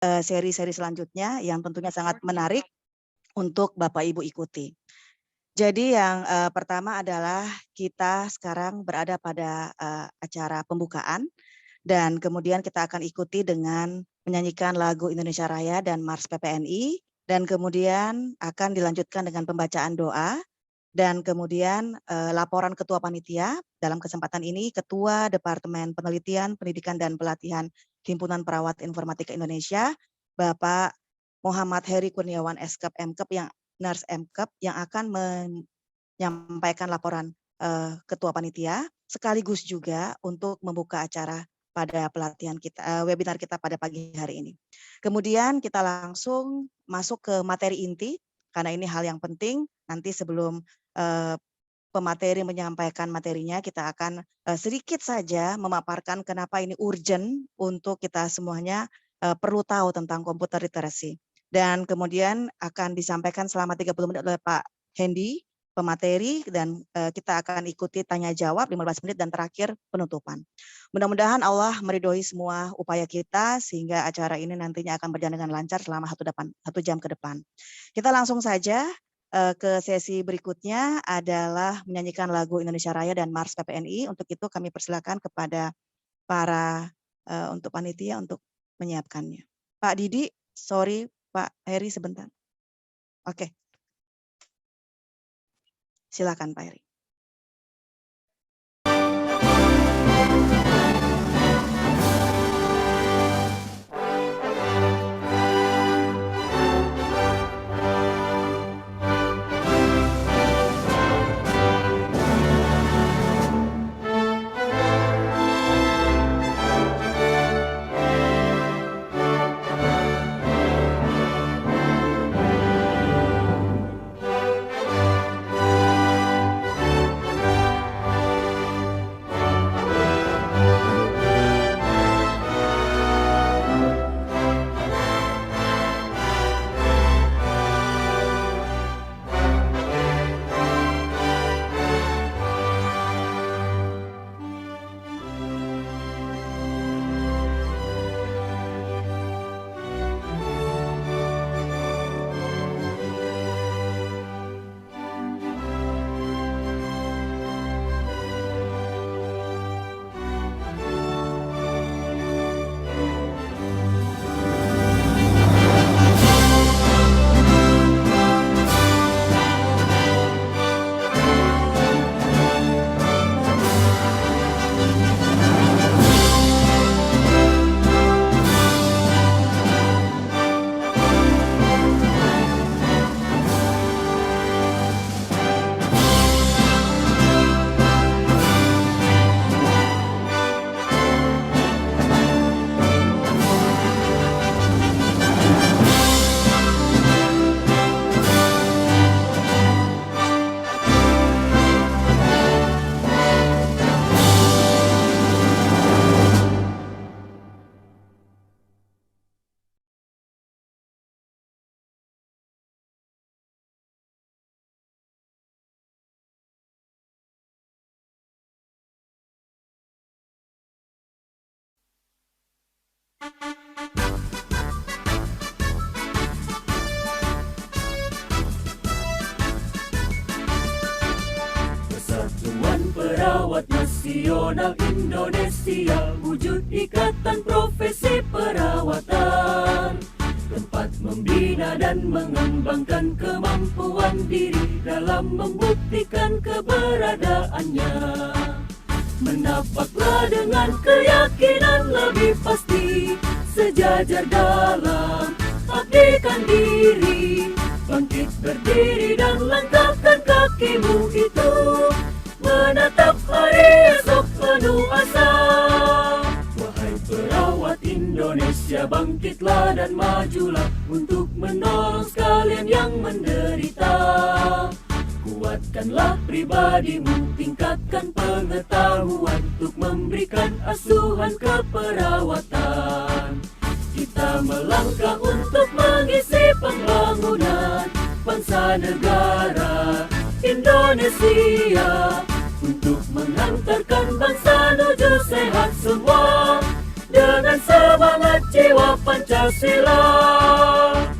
seri-seri selanjutnya yang tentunya sangat menarik untuk Bapak Ibu ikuti. Jadi yang pertama adalah kita sekarang berada pada acara pembukaan dan kemudian kita akan ikuti dengan menyanyikan lagu Indonesia Raya dan Mars PPNI dan kemudian akan dilanjutkan dengan pembacaan doa dan kemudian laporan Ketua Panitia. Dalam kesempatan ini Ketua Departemen Penelitian, Pendidikan dan Pelatihan Himpunan Perawat Informatika Indonesia, Bapak Muhammad Heri Kurniawan Skep Mkep yang Nurse Mkep yang akan menyampaikan laporan Ketua Panitia sekaligus juga untuk membuka acara pada pelatihan kita, webinar kita pada pagi hari ini. Kemudian kita langsung masuk ke materi inti karena ini hal yang penting. Nanti sebelum pemateri menyampaikan materinya, kita akan sedikit saja memaparkan kenapa ini urgent untuk kita semuanya perlu tahu tentang komputer literasi. Dan kemudian akan disampaikan selama 30 menit oleh Pak Hendy, pemateri, dan kita akan ikuti tanya jawab 15 menit dan terakhir penutupan. Mudah-mudahan Allah meridhoi semua upaya kita sehingga acara ini nantinya akan berjalan dengan lancar selama 1 jam ke depan. Kita langsung saja ke sesi berikutnya adalah menyanyikan lagu Indonesia Raya dan Mars PPNI. Untuk itu kami persilakan kepada para untuk panitia untuk menyiapkannya. Pak Didi, sorry Pak Heri sebentar. Oke. Silakan Pak Heri. Persatuan Perawat Nasional Indonesia, wujud ikatan profesi perawatan, tempat membina dan mengembangkan kemampuan diri dalam membuktikan keberadaannya. Menapaklah dengan keyakinan lebih pasti, sejajar dalam abdikan diri, bangkit berdiri dan langkahkan kakimu itu, menatap hari esok penuh asa. Wahai perawat Indonesia, bangkitlah dan majulah untuk menolong sekalian yang menderita. Kuatkanlah pribadimu, tingkatkan pengetahuan untuk memberikan asuhan keperawatan. Kita melangkah untuk mengisi pembangunan bangsa negara Indonesia, untuk menghantarkan bangsa menuju sehat semua dengan semangat jiwa Pancasila.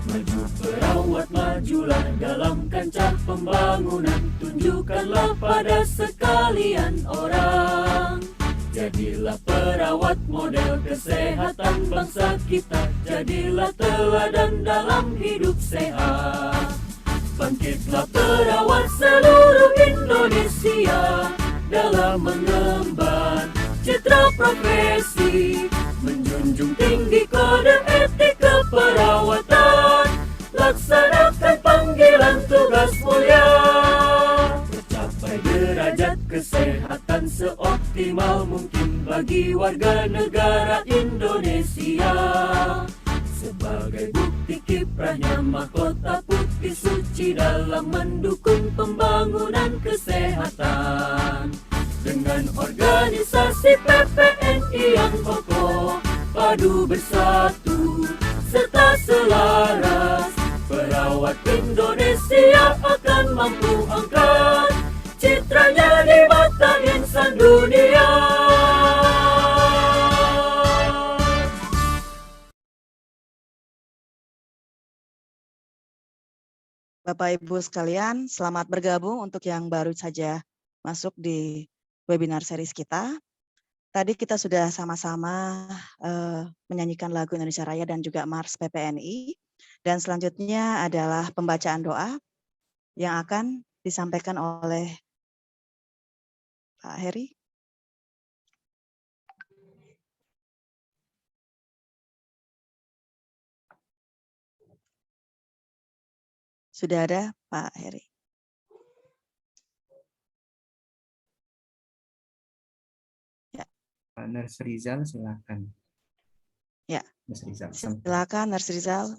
Maju perawat, majulah dalam kancah pembangunan, tunjukkanlah pada sekalian orang. Jadilah perawat model kesehatan bangsa kita, jadilah teladan dalam hidup sehat. Bangkitlah perawat seluruh Indonesia dalam mengemban citra profesi, menjunjung tinggi kode etik keperawatan, laksanakan panggilan tugas mulia, tercapai derajat kesehatan seoptimal mungkin bagi warga negara Indonesia. Sebagai bukti kiprahnya mahkota putih suci dalam mendukung pembangunan kesehatan. Dengan organisasi PPNI yang kokoh, padu bersatu, serta selaras, perawat Indonesia akan mampu angkat citranya di mata insan dunia. Bapak Ibu sekalian, selamat bergabung untuk yang baru saja masuk di webinar series kita. Tadi kita sudah sama-sama menyanyikan lagu Indonesia Raya dan juga Mars PPNI. Dan selanjutnya adalah pembacaan doa yang akan disampaikan oleh Pak Heri. Sudah ada Pak Heri. Ya. Pak Nurse Rizal, silakan. Ya. Nurse Rizal. Silakan Nurse Rizal.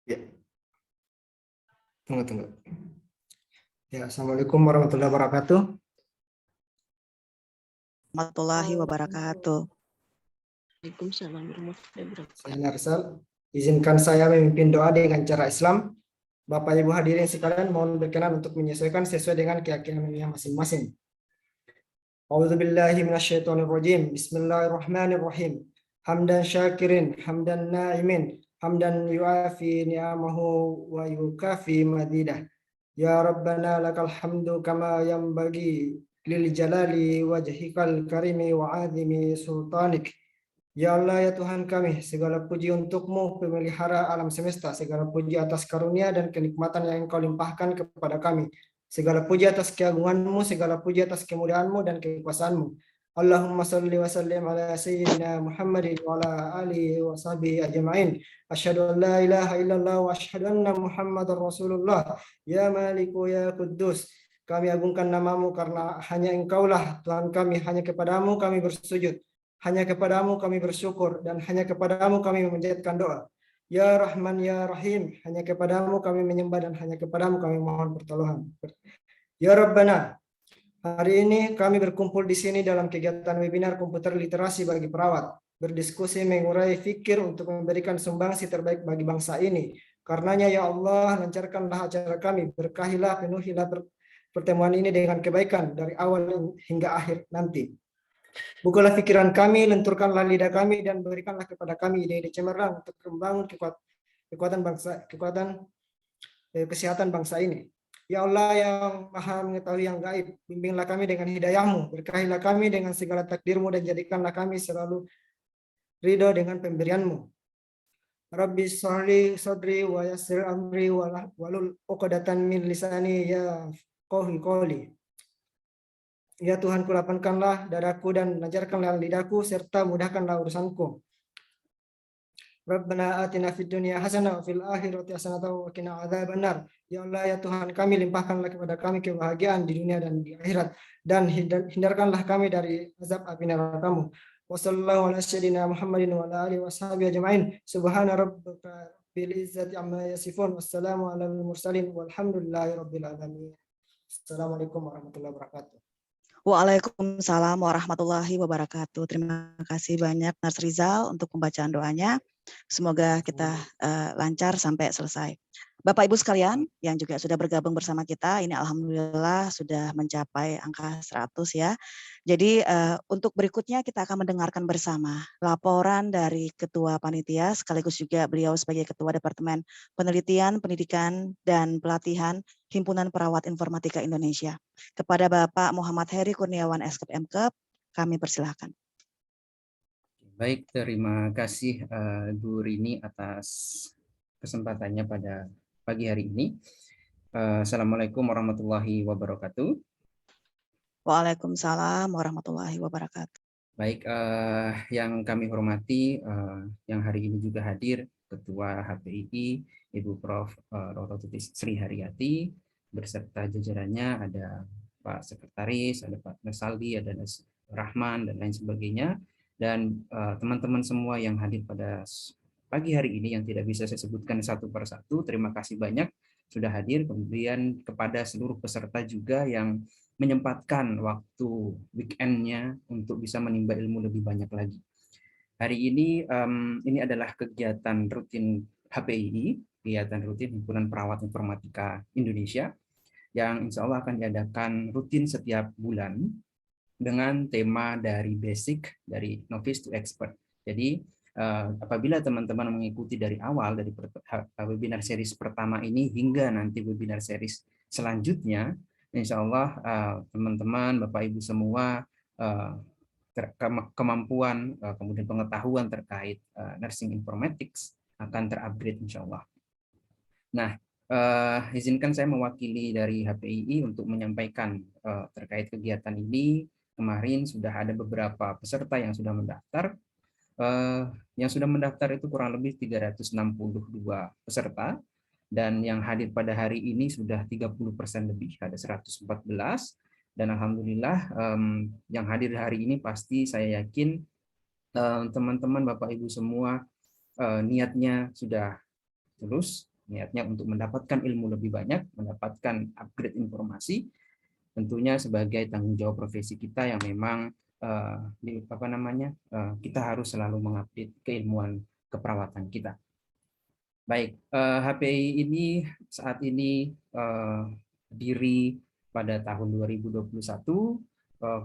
Ya. Tunggu. Ya, Assalamualaikum warahmatullahi wabarakatuh. Warahmatullahi wabarakatuh. Waalaikumsalam warahmatullahi wabarakatuh. Saya Narsal. Izinkan saya memimpin doa dengan cara Islam. Bapak Ibu hadirin sekalian, mohon berkenan untuk menyesuaikan sesuai dengan keyakinannya masing-masing. A'udzubillahi minasyaitonirrajim. Bismillahirrahmanirrahim. Hamdan syakirin, hamdan na'imin, hamdan yu'afi ni'amahu wa yukafi madidah. Ya Rabbana lakal hamdu kama yanbaghi lil jalali wajhikal karimi wa azimi sultanik. Ya Allah, ya Tuhan kami, segala puji untuk-Mu, pemelihara alam semesta, segala puji atas karunia dan kenikmatan yang Engkau limpahkan kepada kami, segala puji atas keagungan-Mu, segala puji atas kemuliaan-Mu dan kekuasaan-Mu. Allahumma salli wa sallim ala sayyidina Muhammadin wa ala alihi wa sahbihi ajma'in. Asyhadu an la ilaha illallah wa asyhadu anna Muhammadar Rasulullah. Ya Maliku ya Quddus. Kami agungkan nama-Mu karena hanya Engkaulah Tuhan kami, hanya kepadamu kami bersujud. Hanya kepadamu kami bersyukur dan hanya kepadamu kami memanjatkan doa. Ya Rahman ya Rahim, hanya kepadamu kami menyembah dan hanya kepadamu kami mohon pertolongan. Ya Rabbana, hari ini kami berkumpul di sini dalam kegiatan webinar komputer literasi bagi perawat, berdiskusi mengurai fikir untuk memberikan sumbangsi terbaik bagi bangsa ini. Karenanya ya Allah, lancarkanlah acara kami, berkahilah, penuhilah pertemuan ini dengan kebaikan dari awal hingga akhir nanti. Bukalah pikiran kami, lenturkanlah lidah kami, dan berikanlah kepada kami ide-ide cemerlang untuk membangun kesehatan bangsa ini. Ya Allah yang maha mengetahui yang gaib, bimbinglah kami dengan hidayah-Mu, berkahilah kami dengan segala takdir-Mu, dan jadikanlah kami selalu ridho dengan pemberian-Mu. Rabbi sholli sadri wa yassir amri walul uqdatan min lisani ya qawli. Ya Tuhan, lapangkanlah dadaku dan lancarkanlah lidahku serta mudahkanlah urusanku. Rabbana atina fid dunya hasanah wa fil akhirati hasanah wa qina adzabannar. Ya Allah ya Tuhan kami, limpahkanlah kepada kami kebahagiaan di dunia dan di akhirat, dan hindarkanlah kami dari azab api neraka-Mu. Wassallallahu ala sayyidina Muhammadin wa ala alihi washabihi ajma'in. Subhana rabbika bil izzati amma yasifun. Wassalamu alal mursalin walhamdulillahi rabbil alamin. Assalamualaikum warahmatullahi wabarakatuh. Waalaikumsalam warahmatullahi wabarakatuh. Terima kasih banyak Nurse Rizal untuk pembacaan doanya. Semoga kita lancar sampai selesai. Bapak Ibu sekalian yang juga sudah bergabung bersama kita, ini alhamdulillah sudah mencapai angka 100 ya. Jadi untuk berikutnya kita akan mendengarkan bersama laporan dari Ketua Panitia sekaligus juga beliau sebagai Ketua Departemen Penelitian, Pendidikan dan Pelatihan Himpunan Perawat Informatika Indonesia. Kepada Bapak Muhammad Heri Kurniawan SKP MKep, kami persilahkan. Baik, terima kasih Bu Rini atas kesempatannya pada pagi hari ini. Assalamualaikum warahmatullahi wabarakatuh. Waalaikumsalam warahmatullahi wabarakatuh. Baik, yang kami hormati, yang hari ini juga hadir Ketua HPII, Ibu Prof. Roro Tuti Sri Haryati, beserta jajarannya ada Pak Sekretaris, ada Pak Nesaldi, ada Nas Rahman, dan lain sebagainya. Dan teman-teman semua yang hadir pada pagi hari ini yang tidak bisa saya sebutkan satu persatu, terima kasih banyak sudah hadir. Kemudian kepada seluruh peserta juga yang menyempatkan waktu weekendnya untuk bisa menimba ilmu lebih banyak lagi. Hari ini adalah kegiatan rutin HPII, kegiatan rutin Himpunan Perawat Informatika Indonesia, yang insya Allah akan diadakan rutin setiap bulan dengan tema dari basic, dari novice to expert. Jadi apabila teman-teman mengikuti dari awal, dari webinar series pertama ini hingga nanti webinar series selanjutnya, insya Allah teman-teman, Bapak Ibu semua, kemampuan, kemudian pengetahuan terkait nursing informatics akan terupgrade insya Allah. Nah, izinkan saya mewakili dari HPII untuk menyampaikan terkait kegiatan ini. Kemarin sudah ada beberapa peserta yang sudah mendaftar. Yang sudah mendaftar itu kurang lebih 362 peserta. Dan yang hadir pada hari ini sudah 30% lebih, ada 114. Dan alhamdulillah yang hadir hari ini pasti saya yakin teman-teman Bapak Ibu semua niatnya sudah tulus, niatnya untuk mendapatkan ilmu lebih banyak, mendapatkan upgrade informasi, tentunya sebagai tanggung jawab profesi kita yang memang kita harus selalu mengupdate keilmuan keperawatan kita. Baik, HPI ini saat ini berdiri pada tahun 2021,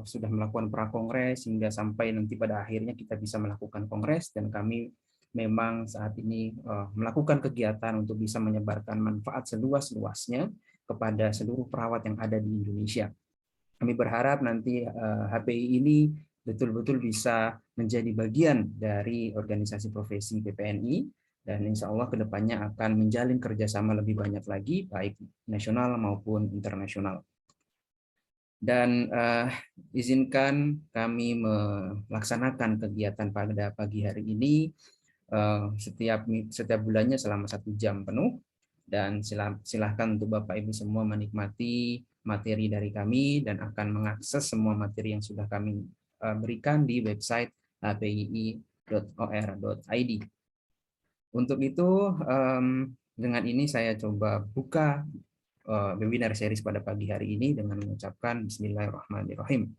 sudah melakukan prakongres hingga sampai nanti pada akhirnya kita bisa melakukan kongres, dan kami memang saat ini melakukan kegiatan untuk bisa menyebarkan manfaat seluas-luasnya kepada seluruh perawat yang ada di Indonesia. Kami berharap nanti HPI ini betul-betul bisa menjadi bagian dari organisasi profesi PPNI, dan insya Allah kedepannya akan menjalin kerjasama lebih banyak lagi, baik nasional maupun internasional. Dan izinkan kami melaksanakan kegiatan pada pagi hari ini setiap bulannya selama 1 jam penuh, dan silahkan untuk Bapak Ibu semua menikmati materi dari kami dan akan mengakses semua materi yang sudah kami berikan di website hpii.or.id. Untuk itu, dengan ini saya coba buka webinar series pada pagi hari ini dengan mengucapkan Bismillahirrahmanirrahim.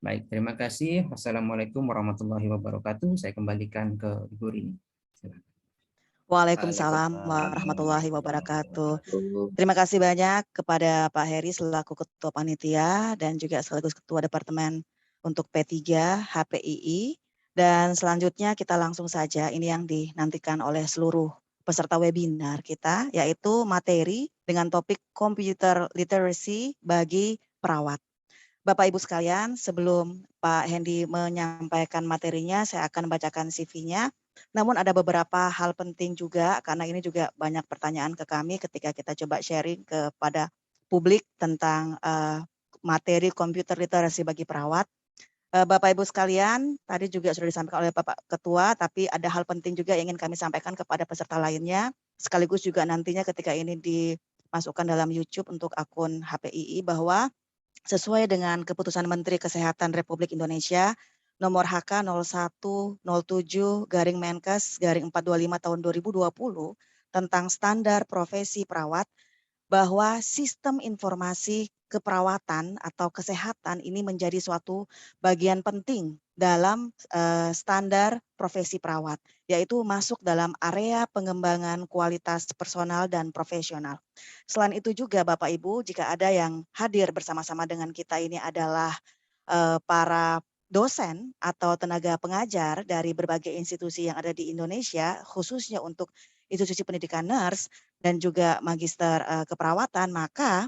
Baik, terima kasih. Wassalamualaikum warahmatullahi wabarakatuh. Saya kembalikan ke Ibu Rini. Silakan. Waalaikumsalam warahmatullahi wabarakatuh. Terima kasih banyak kepada Pak Heri selaku Ketua Panitia dan juga sekaligus Ketua Departemen untuk P3 HPII. Dan selanjutnya kita langsung saja, ini yang dinantikan oleh seluruh peserta webinar kita, yaitu materi dengan topik Computer Literacy bagi perawat. Bapak Ibu sekalian, sebelum Pak Hendy menyampaikan materinya, saya akan bacakan CV-nya. Namun ada beberapa hal penting juga, karena ini juga banyak pertanyaan ke kami ketika kita coba sharing kepada publik tentang materi Computer Literacy bagi perawat. Bapak Ibu sekalian, tadi juga sudah disampaikan oleh Bapak Ketua, tapi ada hal penting juga yang ingin kami sampaikan kepada peserta lainnya, sekaligus juga nantinya ketika ini dimasukkan dalam YouTube untuk akun HPII, bahwa sesuai dengan keputusan Menteri Kesehatan Republik Indonesia nomor HK 0107/Menkes/425 tahun 2020 tentang standar profesi perawat, bahwa sistem informasi keperawatan atau kesehatan ini menjadi suatu bagian penting dalam standar profesi perawat, yaitu masuk dalam area pengembangan kualitas personal dan profesional. Selain itu juga Bapak Ibu, jika ada yang hadir bersama-sama dengan kita ini adalah para dosen atau tenaga pengajar dari berbagai institusi yang ada di Indonesia, khususnya untuk institusi pendidikan nurse dan juga magister keperawatan, maka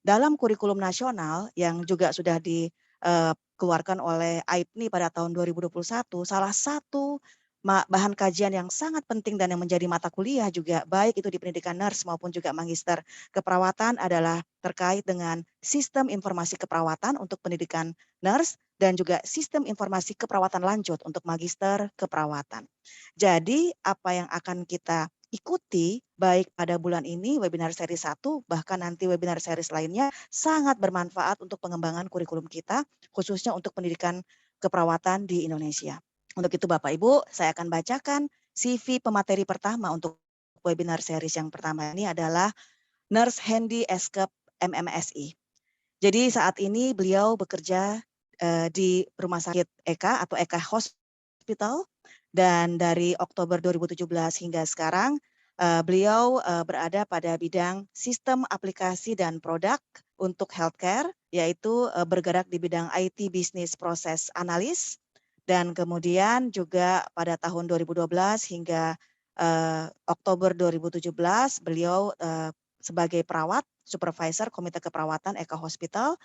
dalam kurikulum nasional yang juga sudah dikeluarkan oleh AIPNI pada tahun 2021, salah satu bahan kajian yang sangat penting dan yang menjadi mata kuliah juga baik itu di pendidikan nurse maupun juga magister keperawatan adalah terkait dengan sistem informasi keperawatan untuk pendidikan nurse dan juga sistem informasi keperawatan lanjut untuk magister keperawatan. Jadi apa yang akan kita ikuti baik pada bulan ini webinar seri 1 bahkan nanti webinar series lainnya sangat bermanfaat untuk pengembangan kurikulum kita khususnya untuk pendidikan keperawatan di Indonesia. Untuk itu Bapak Ibu, saya akan bacakan CV pemateri pertama untuk webinar series yang pertama ini adalah Nurse Handy Eskep MMSI. Jadi saat ini beliau bekerja di Rumah Sakit Eka atau Eka Hospital dan dari Oktober 2017 hingga sekarang beliau berada pada bidang sistem aplikasi dan produk untuk healthcare, yaitu bergerak di bidang IT Business Process Analyst dan kemudian juga pada tahun 2012 hingga Oktober 2017 beliau sebagai perawat, supervisor Komite Keperawatan Eka Hospital,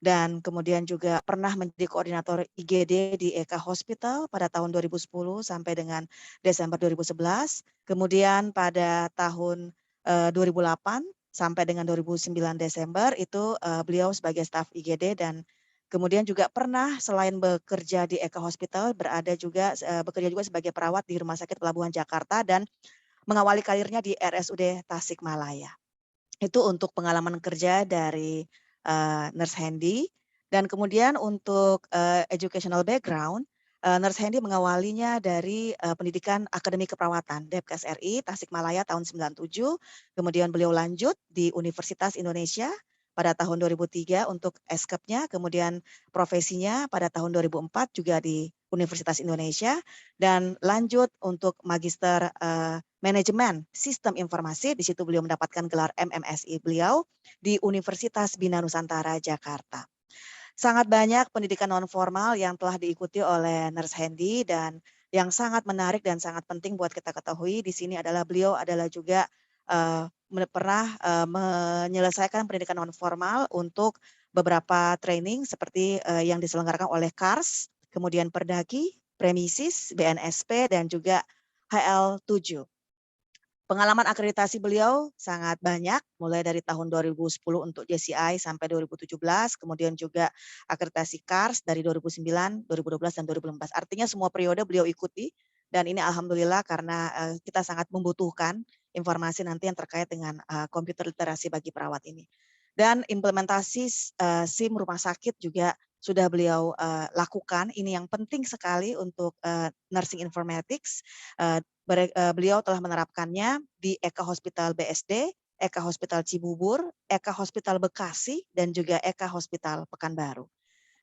dan kemudian juga pernah menjadi koordinator IGD di Eka Hospital pada tahun 2010 sampai dengan Desember 2011. Kemudian pada tahun 2008 sampai dengan 2009 Desember itu beliau sebagai staf IGD dan kemudian juga pernah selain bekerja di Eka Hospital bekerja juga sebagai perawat di Rumah Sakit Pelabuhan Jakarta dan mengawali karirnya di RSUD Tasikmalaya. Itu untuk pengalaman kerja dari Nurse Handy dan kemudian untuk educational background, Nurse Handy mengawalinya dari pendidikan Akademi Keperawatan Depkes RI Tasikmalaya tahun 97, kemudian beliau lanjut di Universitas Indonesia pada tahun 2003 untuk eskepnya, kemudian profesinya pada tahun 2004 juga di Universitas Indonesia dan lanjut untuk magister manajemen sistem informasi, di situ beliau mendapatkan gelar MMSI beliau di Universitas Bina Nusantara Jakarta. Sangat banyak pendidikan non formal yang telah diikuti oleh Nurse Handy dan yang sangat menarik dan sangat penting buat kita ketahui di sini adalah beliau adalah juga pernah menyelesaikan pendidikan non formal untuk beberapa training seperti yang diselenggarakan oleh KARS, kemudian Perdaki, Premisis, BNSP dan juga HL7. Pengalaman akreditasi beliau sangat banyak, mulai dari tahun 2010 untuk JCI sampai 2017, kemudian juga akreditasi KARS dari 2009, 2012, dan 2014. Artinya semua periode beliau ikuti, dan ini alhamdulillah karena kita sangat membutuhkan informasi nanti yang terkait dengan komputer literasi bagi perawat ini. Dan implementasi SIM rumah sakit juga sudah beliau lakukan, ini yang penting sekali untuk nursing informatics. Beliau telah menerapkannya di Eka Hospital BSD, Eka Hospital Cibubur, Eka Hospital Bekasi, dan juga Eka Hospital Pekanbaru.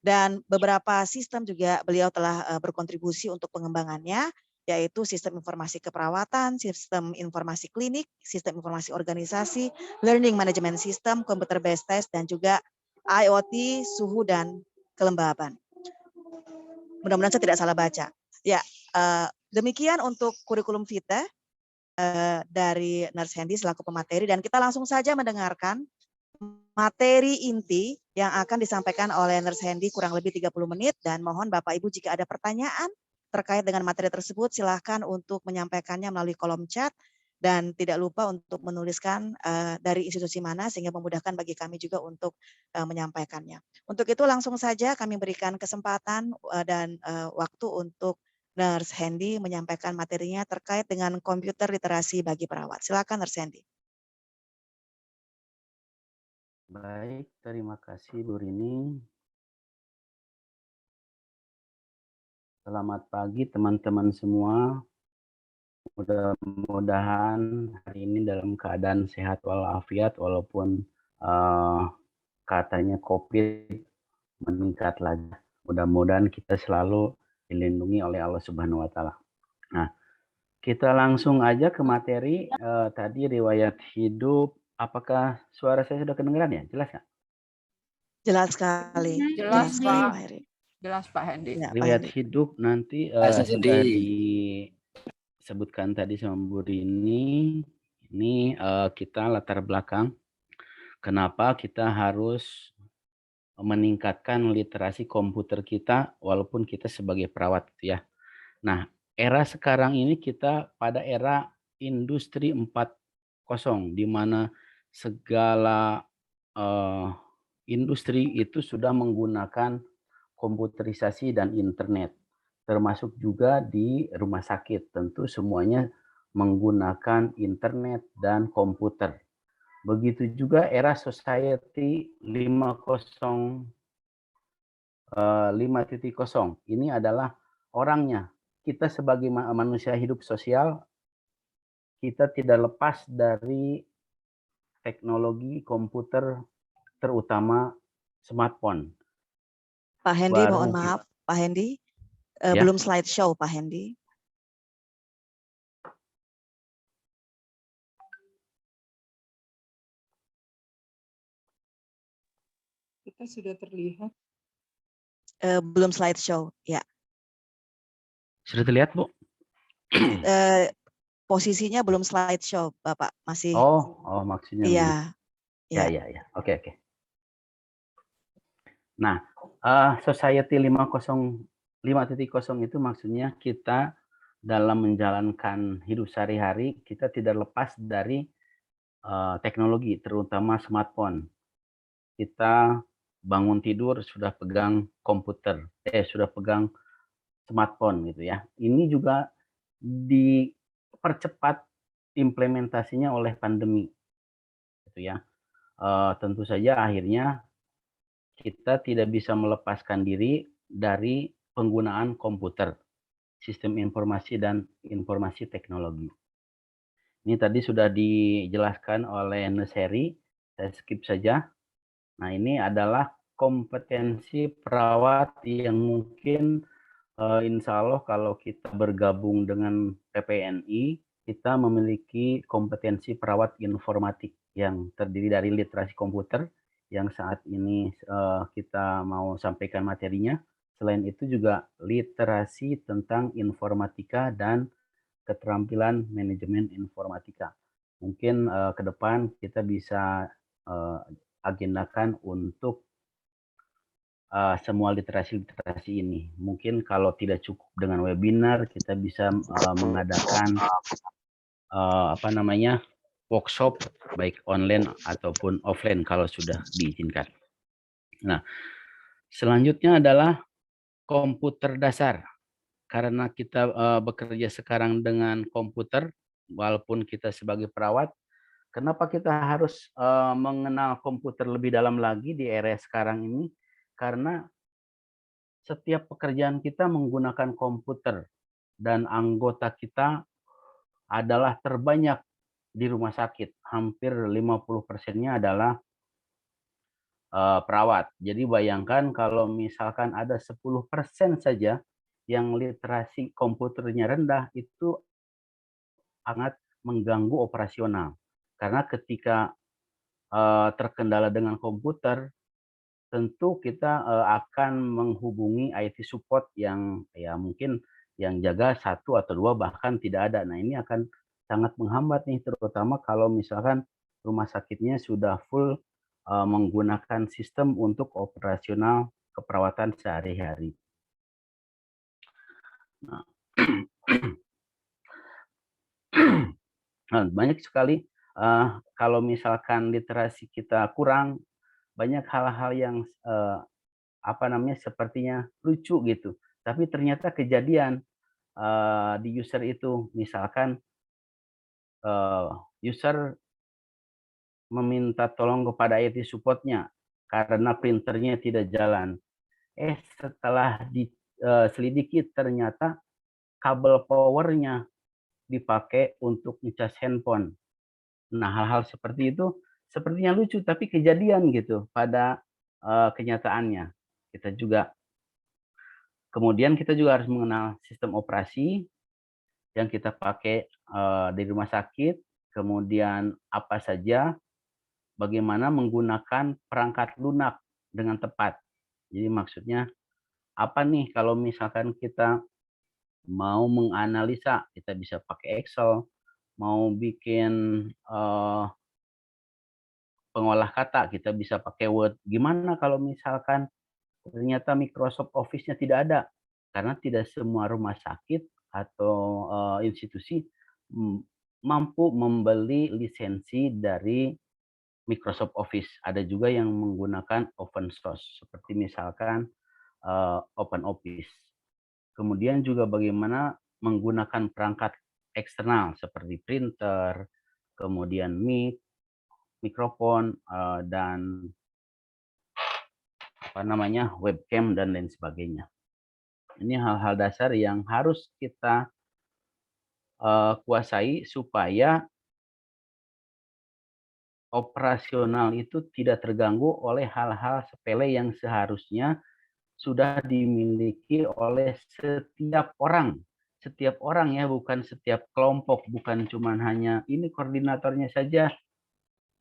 Dan beberapa sistem juga beliau telah berkontribusi untuk pengembangannya, yaitu sistem informasi keperawatan, sistem informasi klinik, sistem informasi organisasi, learning management system, computer based test, dan juga IoT, suhu, dan kelembaban. Mudah-mudahan saya tidak salah baca. Ya, demikian untuk kurikulum vitae dari Nurse Handy selaku pemateri dan kita langsung saja mendengarkan materi inti yang akan disampaikan oleh Nurse Handy kurang lebih 30 menit dan mohon Bapak Ibu jika ada pertanyaan terkait dengan materi tersebut silahkan untuk menyampaikannya melalui kolom chat dan tidak lupa untuk menuliskan dari institusi mana sehingga memudahkan bagi kami juga untuk menyampaikannya. Untuk itu langsung saja kami berikan kesempatan dan waktu untuk Nurse Handy menyampaikan materinya terkait dengan komputer literasi bagi perawat. Silakan Nurse Handy. Baik, terima kasih Bu Rini. Selamat pagi teman-teman semua. Mudah-mudahan hari ini dalam keadaan sehat walafiat walaupun eh, katanya COVID meningkat lagi. Mudah-mudahan kita selalu dilindungi oleh Allah Subhanahu wa taala. Nah, kita langsung aja ke materi tadi riwayat hidup. Apakah suara saya sudah kedengaran ya? Jelas nggak? Jelas sekali. Jelas, sekali, Pak. Pak Heri. Jelas Pak Hendi. Ya, Pak Riwayat Hendi. hidup nanti sudah disebutkan tadi sama Bu Rini. Ini kita latar belakang kenapa kita harus meningkatkan literasi komputer kita walaupun kita sebagai perawat gitu ya. Nah, era sekarang ini kita pada era industri 4.0 di mana segala industri itu sudah menggunakan komputerisasi dan internet, termasuk juga di rumah sakit. Tentu semuanya menggunakan internet dan komputer. Begitu juga era society 5.0. Ini adalah orangnya. Kita sebagai manusia hidup sosial, kita tidak lepas dari teknologi komputer, terutama smartphone. Pak Hendi, mohon maaf, Pak Hendi, Ya. belum slideshow, Pak Hendi. Kita sudah terlihat. Belum slideshow, ya. Sudah terlihat, Bu? Posisinya belum slideshow, Bapak. Masih. Oh, maksudnya. Iya. Ya. Oke. Nah, Society 5.0 itu maksudnya kita dalam menjalankan hidup sehari-hari, kita tidak lepas dari teknologi, terutama smartphone. Kita bangun tidur sudah pegang komputer, sudah pegang smartphone gitu ya. Ini juga dipercepat implementasinya oleh pandemi, gitu ya. Tentu saja akhirnya kita tidak bisa melepaskan diri dari penggunaan komputer, sistem informasi dan informasi teknologi. Ini tadi sudah dijelaskan oleh Neseri, saya skip saja. Nah, ini adalah kompetensi perawat yang mungkin insya Allah kalau kita bergabung dengan PPNI, kita memiliki kompetensi perawat informatik yang terdiri dari literasi komputer, yang saat ini kita mau sampaikan materinya. Selain itu juga literasi tentang informatika dan keterampilan manajemen informatika. Mungkin ke depan kita bisa agendakan untuk semua literasi ini. Mungkin kalau tidak cukup dengan webinar, kita bisa mengadakan workshop baik online ataupun offline kalau sudah diizinkan. Nah, selanjutnya adalah komputer dasar. Karena kita bekerja sekarang dengan komputer, walaupun kita sebagai perawat, kenapa kita harus mengenal komputer lebih dalam lagi di era sekarang ini? Karena setiap pekerjaan kita menggunakan komputer dan anggota kita adalah terbanyak di rumah sakit. Hampir 50%-nya adalah perawat. Jadi bayangkan kalau misalkan ada 10% saja yang literasi komputernya rendah, itu sangat mengganggu operasional. Karena ketika terkendala dengan komputer, tentu kita akan menghubungi IT support yang ya mungkin yang jaga 1 atau 2 bahkan tidak ada. Nah, ini akan sangat menghambat nih, terutama kalau misalkan rumah sakitnya sudah full menggunakan sistem untuk operasional keperawatan sehari-hari. Nah, banyak sekali kalau misalkan literasi kita kurang, banyak hal-hal yang sepertinya lucu gitu, tapi ternyata kejadian di user itu. Misalkan user meminta tolong kepada IT support-nya karena printernya tidak jalan. Setelah diselidiki ternyata kabel powernya dipakai untuk ngecas handphone. Nah, hal-hal seperti itu sepertinya lucu tapi kejadian gitu pada kenyataannya. Kemudian kita juga harus mengenal sistem operasi yang kita pakai di rumah sakit, kemudian apa saja, bagaimana menggunakan perangkat lunak dengan tepat. Jadi maksudnya apa nih kalau misalkan kita mau menganalisa, kita bisa pakai Excel, mau bikin pengolah kata, kita bisa pakai Word. Gimana kalau misalkan ternyata Microsoft Office-nya tidak ada? Karena tidak semua rumah sakit atau institusi mampu membeli lisensi dari Microsoft Office. Ada juga yang menggunakan open source, seperti misalkan Open Office. Kemudian juga bagaimana menggunakan perangkat eksternal seperti printer, kemudian mic, mikrofon, dan webcam dan lain sebagainya. Ini hal-hal dasar yang harus kita kuasai supaya operasional itu tidak terganggu oleh hal-hal sepele yang seharusnya sudah dimiliki oleh setiap orang. Setiap orang ya, bukan setiap kelompok, bukan cuma hanya ini koordinatornya saja,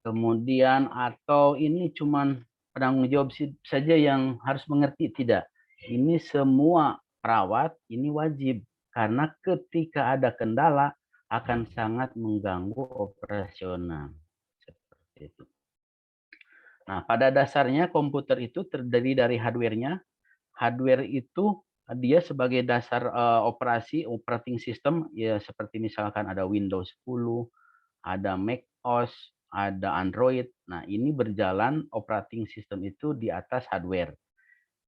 kemudian atau ini cuma penanggung jawab saja yang harus mengerti, tidak. Ini semua perawat ini wajib, karena ketika ada kendala akan sangat mengganggu operasional. Seperti itu. Nah, pada dasarnya komputer itu terdiri dari hardware-nya. Hardware itu dia sebagai dasar operasi operating system, ya seperti misalkan ada Windows 10, ada Mac OS, ada Android. Nah, ini berjalan operating system itu di atas hardware.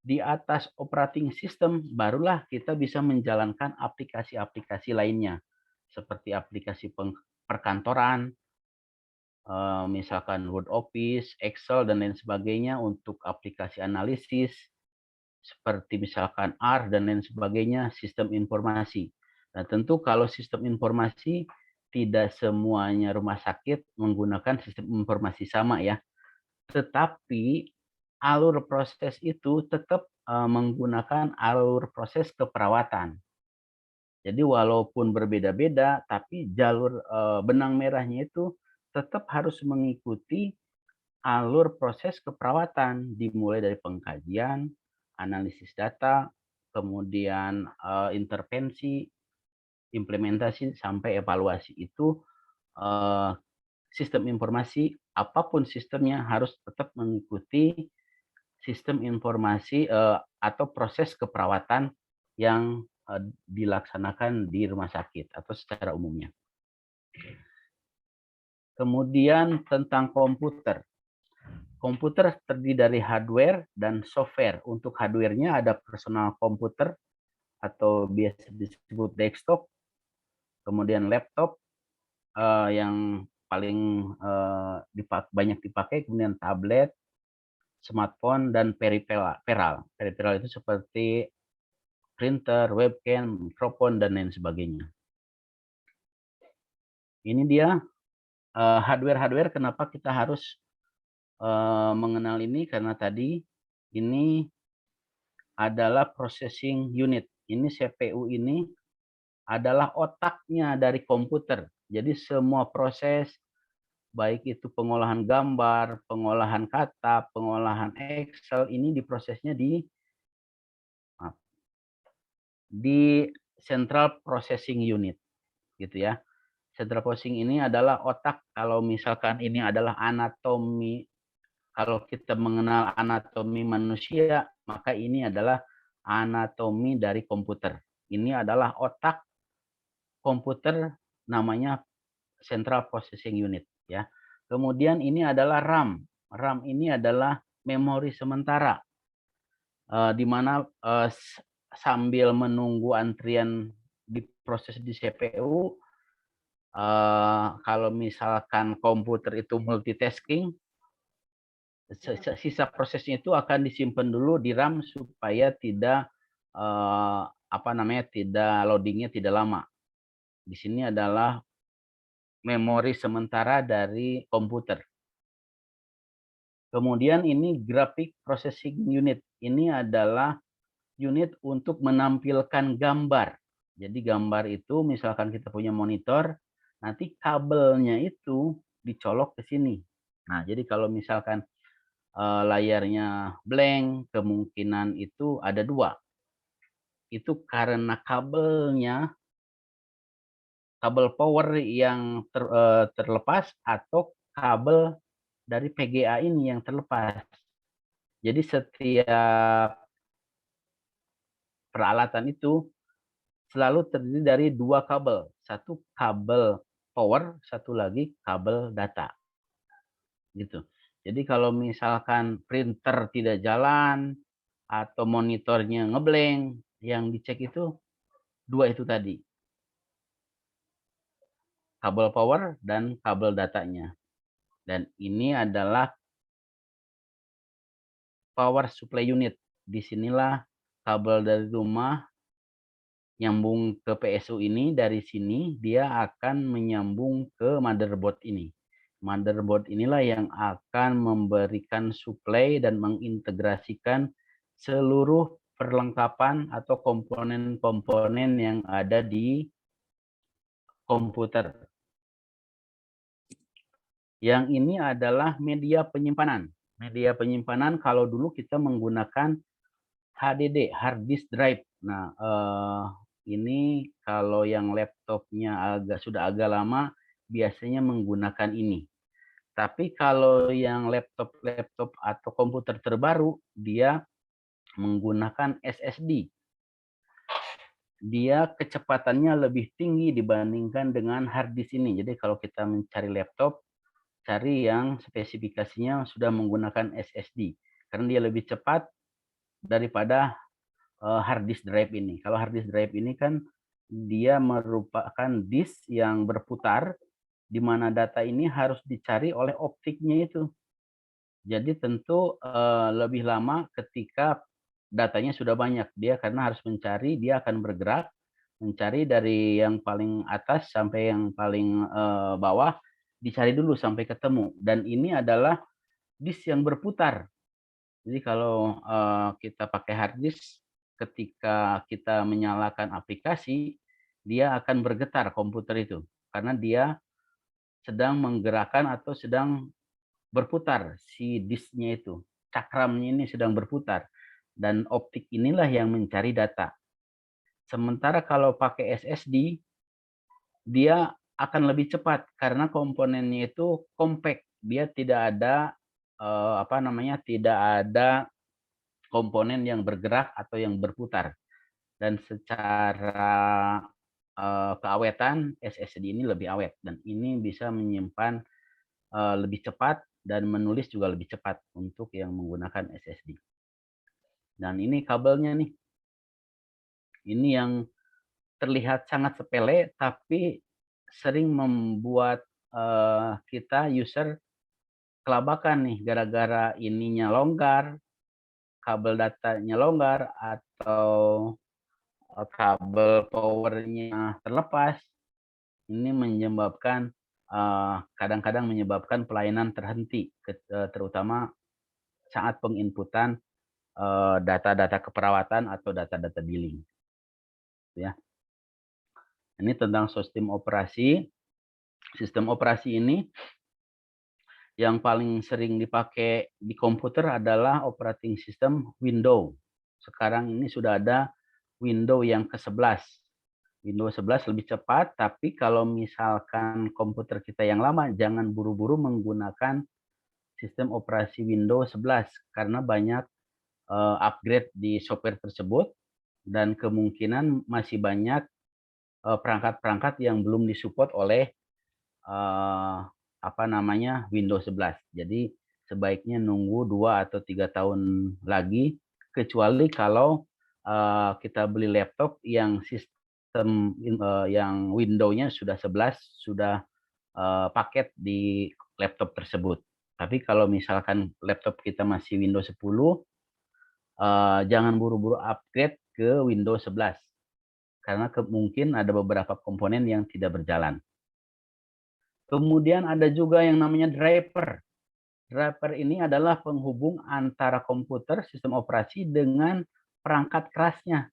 Di atas operating system barulah kita bisa menjalankan aplikasi-aplikasi lainnya, seperti aplikasi perkantoran, misalkan Word Office, Excel, dan lain sebagainya untuk aplikasi analisis, seperti misalkan R dan lain sebagainya, sistem informasi. Nah, tentu kalau sistem informasi tidak semuanya rumah sakit menggunakan sistem informasi sama ya. Tetapi alur proses itu tetap menggunakan alur proses keperawatan. Jadi walaupun berbeda-beda, tapi jalur benang merahnya itu tetap harus mengikuti alur proses keperawatan, dimulai dari pengkajian, analisis data, kemudian intervensi, implementasi, sampai evaluasi. Itu sistem informasi, apapun sistemnya harus tetap mengikuti sistem informasi atau proses keperawatan yang dilaksanakan di rumah sakit atau secara umumnya. Kemudian tentang komputer. Komputer terdiri dari hardware dan software. Untuk hardware-nya ada personal komputer atau biasa disebut desktop, kemudian laptop yang paling banyak dipakai, kemudian tablet, smartphone, dan periferal. Periferal itu seperti printer, webcam, mikrofon, dan lain sebagainya. Ini dia hardware-hardware. Kenapa kita harus mengenal ini? Karena tadi ini adalah processing unit. Ini CPU ini adalah otaknya dari komputer. Jadi semua proses, baik itu pengolahan gambar, pengolahan kata, pengolahan Excel, ini diprosesnya di Central Processing Unit, gitu ya. Central Processing ini adalah otak. Kalau misalkan ini adalah anatomi, kalau kita mengenal anatomi manusia, maka ini adalah anatomi dari komputer. Ini adalah otak komputer, namanya Central Processing Unit, ya. Kemudian ini adalah RAM. RAM ini adalah memori sementara, di mana sambil menunggu antrian diproses di CPU, kalau misalkan komputer itu multitasking, sisa prosesnya itu akan disimpan dulu di RAM supaya tidak tidak loadingnya tidak lama. Di sini adalah memori sementara dari komputer. Kemudian ini graphic processing unit. Ini adalah unit untuk menampilkan gambar. Jadi gambar itu misalkan kita punya monitor, nanti kabelnya itu dicolok ke sini. Nah, jadi kalau misalkan layarnya blank, kemungkinan itu ada dua. Itu karena kabelnya, kabel power yang terlepas atau kabel dari PGA ini yang terlepas. Jadi setiap peralatan itu selalu terdiri dari dua kabel. Satu kabel power, satu lagi kabel data. Gitu. Jadi kalau misalkan printer tidak jalan atau monitornya ngeblank, yang dicek itu dua itu tadi. Kabel power dan kabel datanya. Dan ini adalah power supply unit. Disinilah kabel dari rumah nyambung ke PSU ini, dari sini dia akan menyambung ke motherboard ini. Motherboard inilah yang akan memberikan supply dan mengintegrasikan seluruh perlengkapan atau komponen-komponen yang ada di komputer. Yang ini adalah media penyimpanan. Media penyimpanan kalau dulu kita menggunakan HDD, hard disk drive. Nah, ini kalau yang laptopnya sudah agak lama, biasanya menggunakan ini. Tapi kalau yang laptop atau komputer terbaru, dia menggunakan SSD. Dia kecepatannya lebih tinggi dibandingkan dengan hard disk ini. Jadi kalau kita mencari laptop, cari yang spesifikasinya sudah menggunakan SSD. Karena dia lebih cepat daripada hard disk drive ini. Kalau hard disk drive ini kan dia merupakan disk yang berputar, di mana data ini harus dicari oleh optiknya itu. Jadi tentu lebih lama ketika datanya sudah banyak. Dia karena harus mencari, dia akan bergerak, mencari dari yang paling atas sampai yang paling bawah, dicari dulu sampai ketemu. Dan ini adalah disk yang berputar. Jadi kalau kita pakai hard disk, ketika kita menyalakan aplikasi, dia akan bergetar komputer itu. Karena dia sedang menggerakkan atau sedang berputar si disknya itu. Cakramnya ini sedang berputar. Dan optik inilah yang mencari data. Sementara kalau pakai SSD, dia akan lebih cepat karena komponennya itu compact. Dia tidak ada tidak ada komponen yang bergerak atau yang berputar. Dan secara keawetan SSD ini lebih awet dan ini bisa menyimpan lebih cepat dan menulis juga lebih cepat untuk yang menggunakan SSD. Dan ini kabelnya nih. Ini yang terlihat sangat sepele tapi sering membuat kita user kelabakan nih gara-gara ininya longgar, kabel datanya longgar atau kabel powernya terlepas. Ini menyebabkan kadang-kadang menyebabkan pelayanan terhenti, terutama saat penginputan data-data keperawatan atau data-data billing. Ya. Ini tentang sistem operasi. Sistem operasi ini yang paling sering dipakai di komputer adalah operating system Windows. Sekarang ini sudah ada Windows yang ke-11. Windows 11 lebih cepat, tapi kalau misalkan komputer kita yang lama, jangan buru-buru menggunakan sistem operasi Windows 11 karena banyak upgrade di software tersebut dan kemungkinan masih banyak perangkat-perangkat yang belum disupport oleh Windows 11. Jadi sebaiknya nunggu 2 atau 3 tahun lagi, kecuali kalau kita beli laptop yang sistem yang Windows-nya sudah 11, sudah paket di laptop tersebut. Tapi kalau misalkan laptop kita masih Windows 10, jangan buru-buru upgrade ke Windows 11. karena mungkin ada beberapa komponen yang tidak berjalan. Kemudian ada juga yang namanya driver. Driver ini adalah penghubung antara komputer, sistem operasi dengan perangkat kerasnya.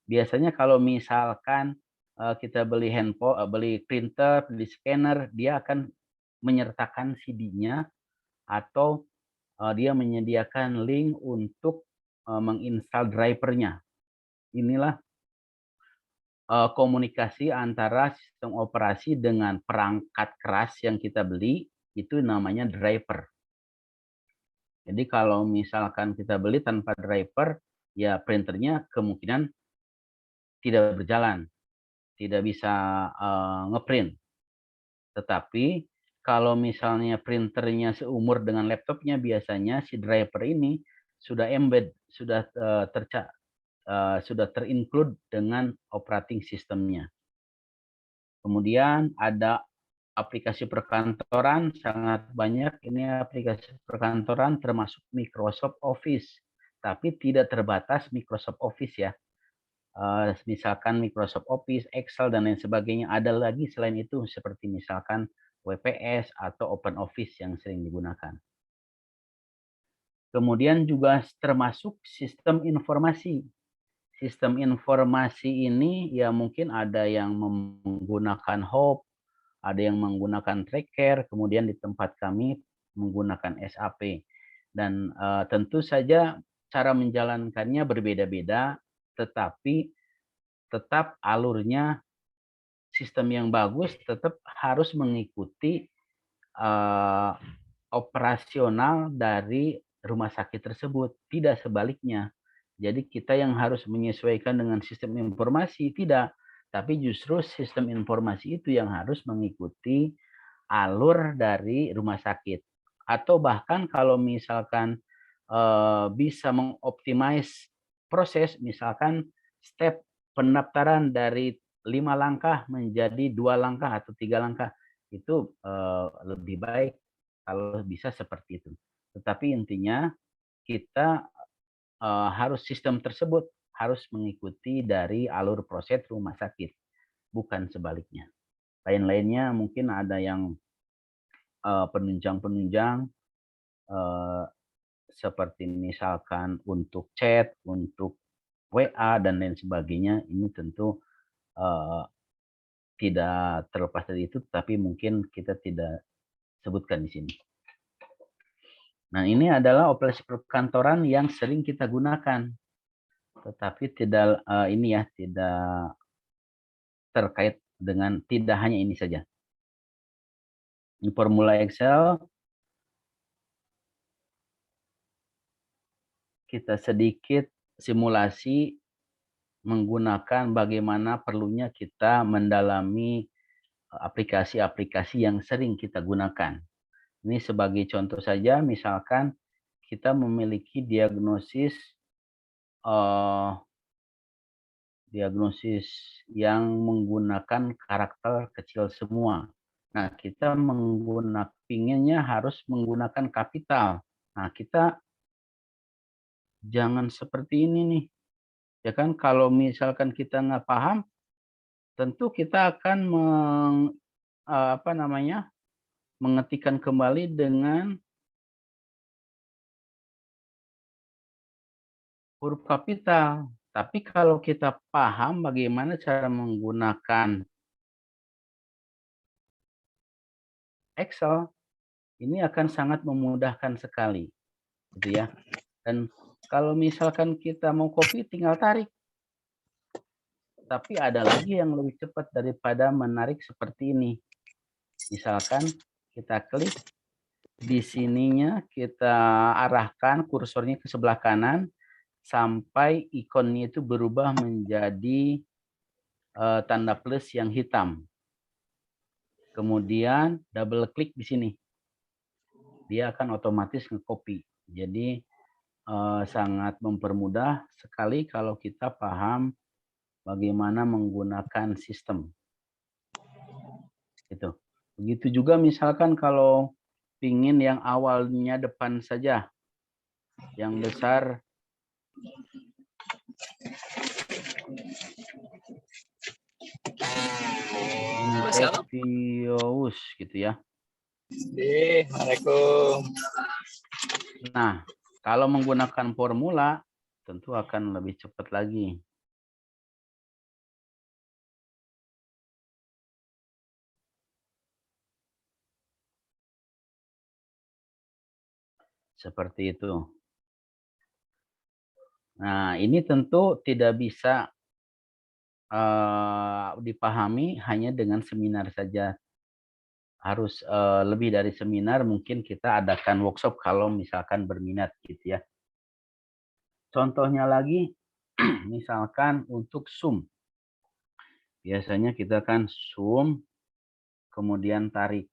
Biasanya kalau misalkan kita beli handphone, beli printer, beli scanner, dia akan menyertakan CD-nya atau dia menyediakan link untuk menginstal drivernya. Inilah komunikasi antara sistem operasi dengan perangkat keras yang kita beli, itu namanya driver. Jadi kalau misalkan kita beli tanpa driver, ya printernya kemungkinan tidak berjalan, tidak bisa ngeprint. Tetapi kalau misalnya printernya seumur dengan laptopnya, biasanya si driver ini sudah embed, sudah sudah terinclude dengan operating systemnya. Kemudian ada aplikasi perkantoran, sangat banyak. Ini aplikasi perkantoran termasuk Microsoft Office, tapi tidak terbatas Microsoft Office ya. Misalkan Microsoft Office, Excel, dan lain sebagainya. Ada lagi selain itu seperti misalkan WPS atau Open Office yang sering digunakan. Kemudian juga termasuk sistem informasi. Sistem informasi ini ya mungkin ada yang menggunakan HOP, ada yang menggunakan tracker, kemudian di tempat kami menggunakan SAP. Dan tentu saja cara menjalankannya berbeda-beda, tetapi tetap alurnya sistem yang bagus tetap harus mengikuti operasional dari rumah sakit tersebut, tidak sebaliknya. Jadi kita yang harus menyesuaikan dengan sistem informasi, tidak. Tapi justru sistem informasi itu yang harus mengikuti alur dari rumah sakit. Atau bahkan kalau misalkan bisa mengoptimize proses, misalkan step pendaftaran dari 5 langkah menjadi 2 langkah atau 3 langkah, itu lebih baik kalau bisa seperti itu. Tetapi intinya kita harus sistem tersebut harus mengikuti dari alur proses rumah sakit, bukan sebaliknya. Lain-lainnya mungkin ada yang penunjang-penunjang seperti misalkan untuk chat, untuk WA dan lain sebagainya. Ini tentu tidak terlepas dari itu, tapi mungkin kita tidak sebutkan di sini. Nah, ini adalah operasi perkantoran yang sering kita gunakan, tetapi tidak tidak terkait dengan, tidak hanya ini saja. Di formula Excel kita sedikit simulasi menggunakan bagaimana perlunya kita mendalami aplikasi-aplikasi yang sering kita gunakan. Ini sebagai contoh saja, misalkan kita memiliki diagnosis yang menggunakan karakter kecil semua. Nah, kita pinginnya harus menggunakan kapital. Nah, kita jangan seperti ini nih. Ya kan, kalau misalkan kita nggak paham, tentu kita akan mengetikkan kembali dengan huruf kapital. Tapi kalau kita paham bagaimana cara menggunakan Excel, ini akan sangat memudahkan sekali, gitu ya. Dan kalau misalkan kita mau copy, tinggal tarik. Tapi ada lagi yang lebih cepat daripada menarik seperti ini. Misalkan kita klik di sininya, kita arahkan kursornya ke sebelah kanan sampai ikonnya itu berubah menjadi tanda plus yang hitam. Kemudian double klik di sini. Dia akan otomatis nge-copy. Jadi sangat mempermudah sekali kalau kita paham bagaimana menggunakan sistem. Gitu. Begitu juga misalkan kalau pingin yang awalnya depan saja, yang besar Infectious gitu ya. Assalamualaikum. Nah, kalau menggunakan formula tentu akan lebih cepat lagi. Seperti itu. Nah, ini tentu tidak bisa dipahami hanya dengan seminar saja. Harus lebih dari seminar, mungkin kita adakan workshop kalau misalkan berminat gitu ya. Contohnya lagi, misalkan untuk Zoom. Biasanya kita kan Zoom, kemudian tarik.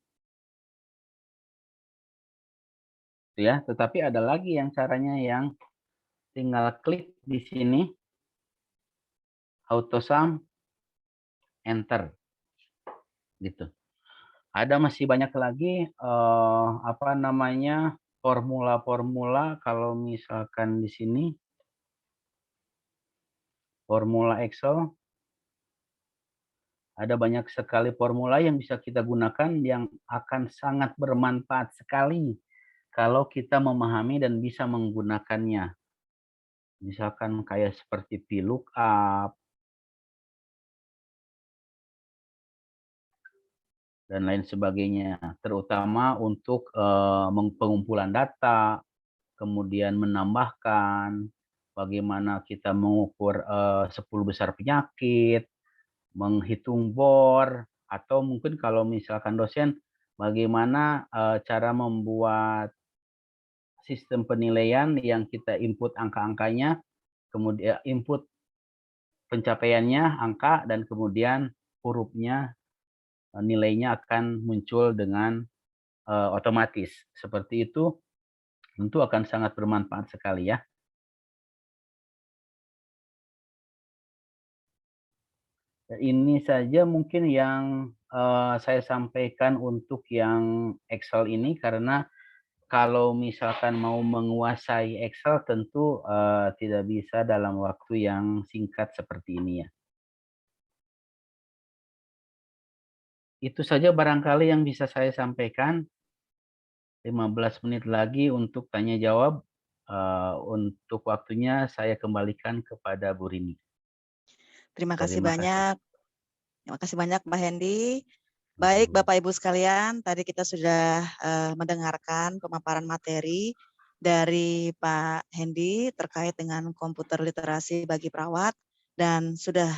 Ya, tetapi ada lagi yang caranya yang tinggal klik di sini, auto sum, enter, gitu. Ada masih banyak lagi apa namanya formula-formula kalau misalkan di sini formula Excel ada banyak sekali formula yang bisa kita gunakan yang akan sangat bermanfaat sekali kalau kita memahami dan bisa menggunakannya. Misalkan kayak seperti VLOOKUP dan lain sebagainya, terutama untuk pengumpulan data, kemudian menambahkan, bagaimana kita mengukur 10 besar penyakit, menghitung bor, atau mungkin kalau misalkan dosen, bagaimana cara membuat sistem penilaian yang kita input angka-angkanya, kemudian input pencapaiannya, angka, dan kemudian hurufnya, nilainya akan muncul dengan otomatis. Seperti itu tentu akan sangat bermanfaat sekali ya. Ini saja mungkin yang saya sampaikan untuk yang Excel ini, karena kalau misalkan mau menguasai Excel tentu tidak bisa dalam waktu yang singkat seperti ini ya. Itu saja barangkali yang bisa saya sampaikan. 15 menit lagi untuk tanya jawab. Untuk waktunya saya kembalikan kepada Bu Rini. Terima kasih Terima kasih. banyak. Terima kasih banyak Pak Hendy. Baik Bapak Ibu sekalian, tadi kita sudah mendengarkan pemaparan materi dari Pak Hendy terkait dengan komputer literasi bagi perawat, dan sudah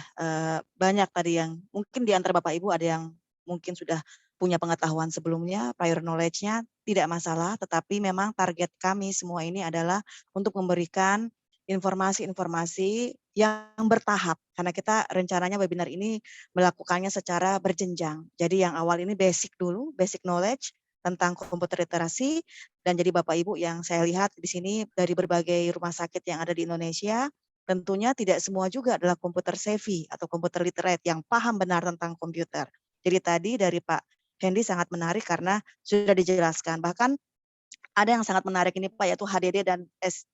banyak tadi yang mungkin di antara Bapak Ibu ada yang mungkin sudah punya pengetahuan sebelumnya, prior knowledge-nya tidak masalah, tetapi memang target kami semua ini adalah untuk memberikan informasi-informasi yang bertahap, karena kita rencananya webinar ini melakukannya secara berjenjang. Jadi yang awal ini basic dulu, basic knowledge tentang komputer literasi, dan jadi Bapak Ibu yang saya lihat di sini dari berbagai rumah sakit yang ada di Indonesia, tentunya tidak semua juga adalah komputer savvy atau komputer literate yang paham benar tentang komputer. Jadi tadi dari Pak Hendy sangat menarik karena sudah dijelaskan. Bahkan ada yang sangat menarik ini Pak, yaitu HDD dan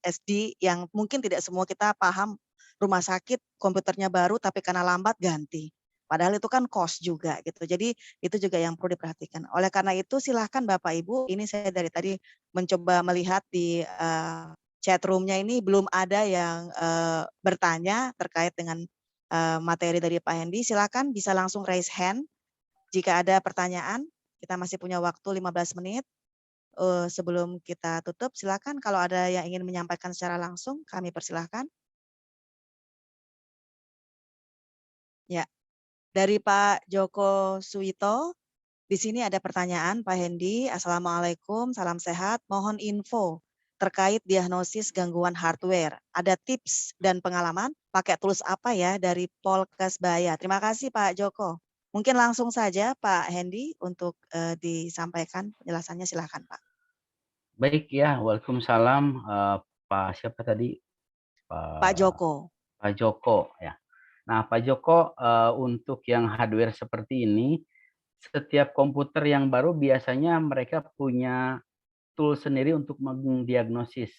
SD yang mungkin tidak semua kita paham. Rumah sakit komputernya baru tapi karena lambat ganti. Padahal itu kan cost juga gitu. Jadi itu juga yang perlu diperhatikan. Oleh karena itu silahkan Bapak Ibu, ini saya dari tadi mencoba melihat di chat room-nya ini belum ada yang bertanya terkait dengan materi dari Pak Hendy. Silakan bisa langsung raise hand jika ada pertanyaan. Kita masih punya waktu 15 menit. Sebelum kita tutup, silakan kalau ada yang ingin menyampaikan secara langsung, kami persilahkan. Ya, dari Pak Joko Suwito, di sini ada pertanyaan Pak Hendy. Assalamualaikum, salam sehat. Mohon info terkait diagnosis gangguan hardware. Ada tips dan pengalaman pakai tools apa ya dari Polkes Baya? Terima kasih Pak Joko. Mungkin langsung saja Pak Hendy untuk disampaikan penjelasannya, silakan Pak. Baik ya, waalaikumsalam. Pak siapa tadi? Pak Joko. Pak Joko ya. Nah Pak Joko, untuk yang hardware seperti ini, setiap komputer yang baru biasanya mereka punya tool sendiri untuk mendiagnosis.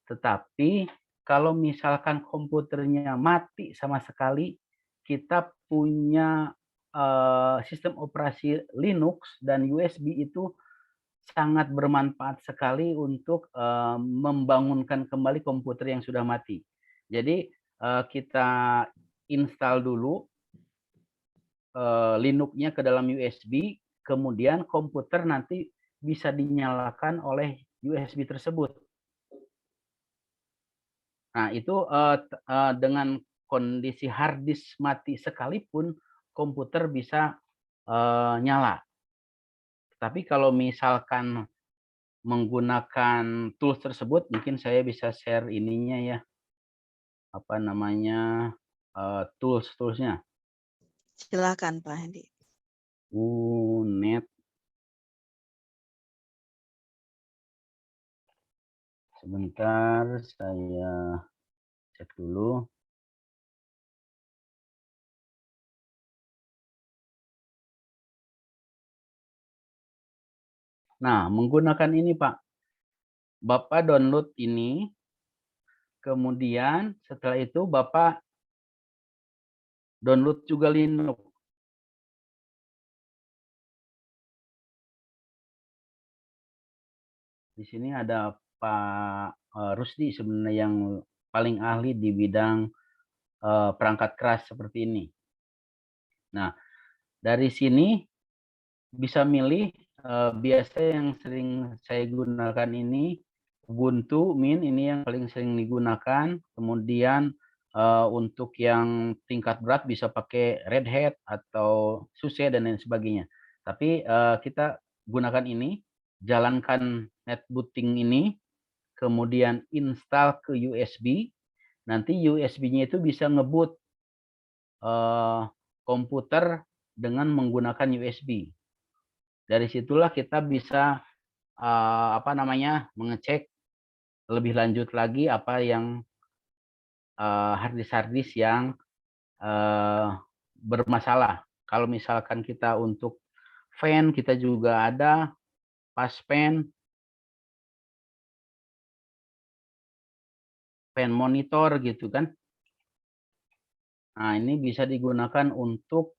Tetapi kalau misalkan komputernya mati sama sekali, kita punya sistem operasi Linux dan USB itu sangat bermanfaat sekali untuk membangunkan kembali komputer yang sudah mati. Jadi kita install dulu Linux-nya ke dalam USB, kemudian komputer nanti bisa dinyalakan oleh USB tersebut. Nah, itu dengan kondisi hard disk mati sekalipun komputer bisa nyala. Tapi kalau misalkan menggunakan tools tersebut, mungkin saya bisa share ininya ya, apa namanya, tools-toolsnya. Silakan Pak Hendi. Net. Sebentar, saya cek dulu. Nah, menggunakan ini Pak. Bapak download ini, kemudian setelah itu Bapak download juga Linux. Di sini ada Pak Rusdi sebenarnya yang paling ahli di bidang perangkat keras seperti ini. Nah, dari sini bisa milih biasa yang sering saya gunakan ini Ubuntu Mint, ini yang paling sering digunakan. Kemudian untuk yang tingkat berat bisa pakai Red Hat atau SUSE dan lain sebagainya. Tapi kita gunakan ini, jalankan netbooting ini, kemudian install ke USB. Nanti USB-nya itu bisa nge-boot komputer dengan menggunakan USB. Dari situlah kita bisa mengecek lebih lanjut lagi apa yang hard disk yang bermasalah. Kalau misalkan kita untuk fan, kita juga ada pas fan monitor gitu kan. Nah, ini bisa digunakan untuk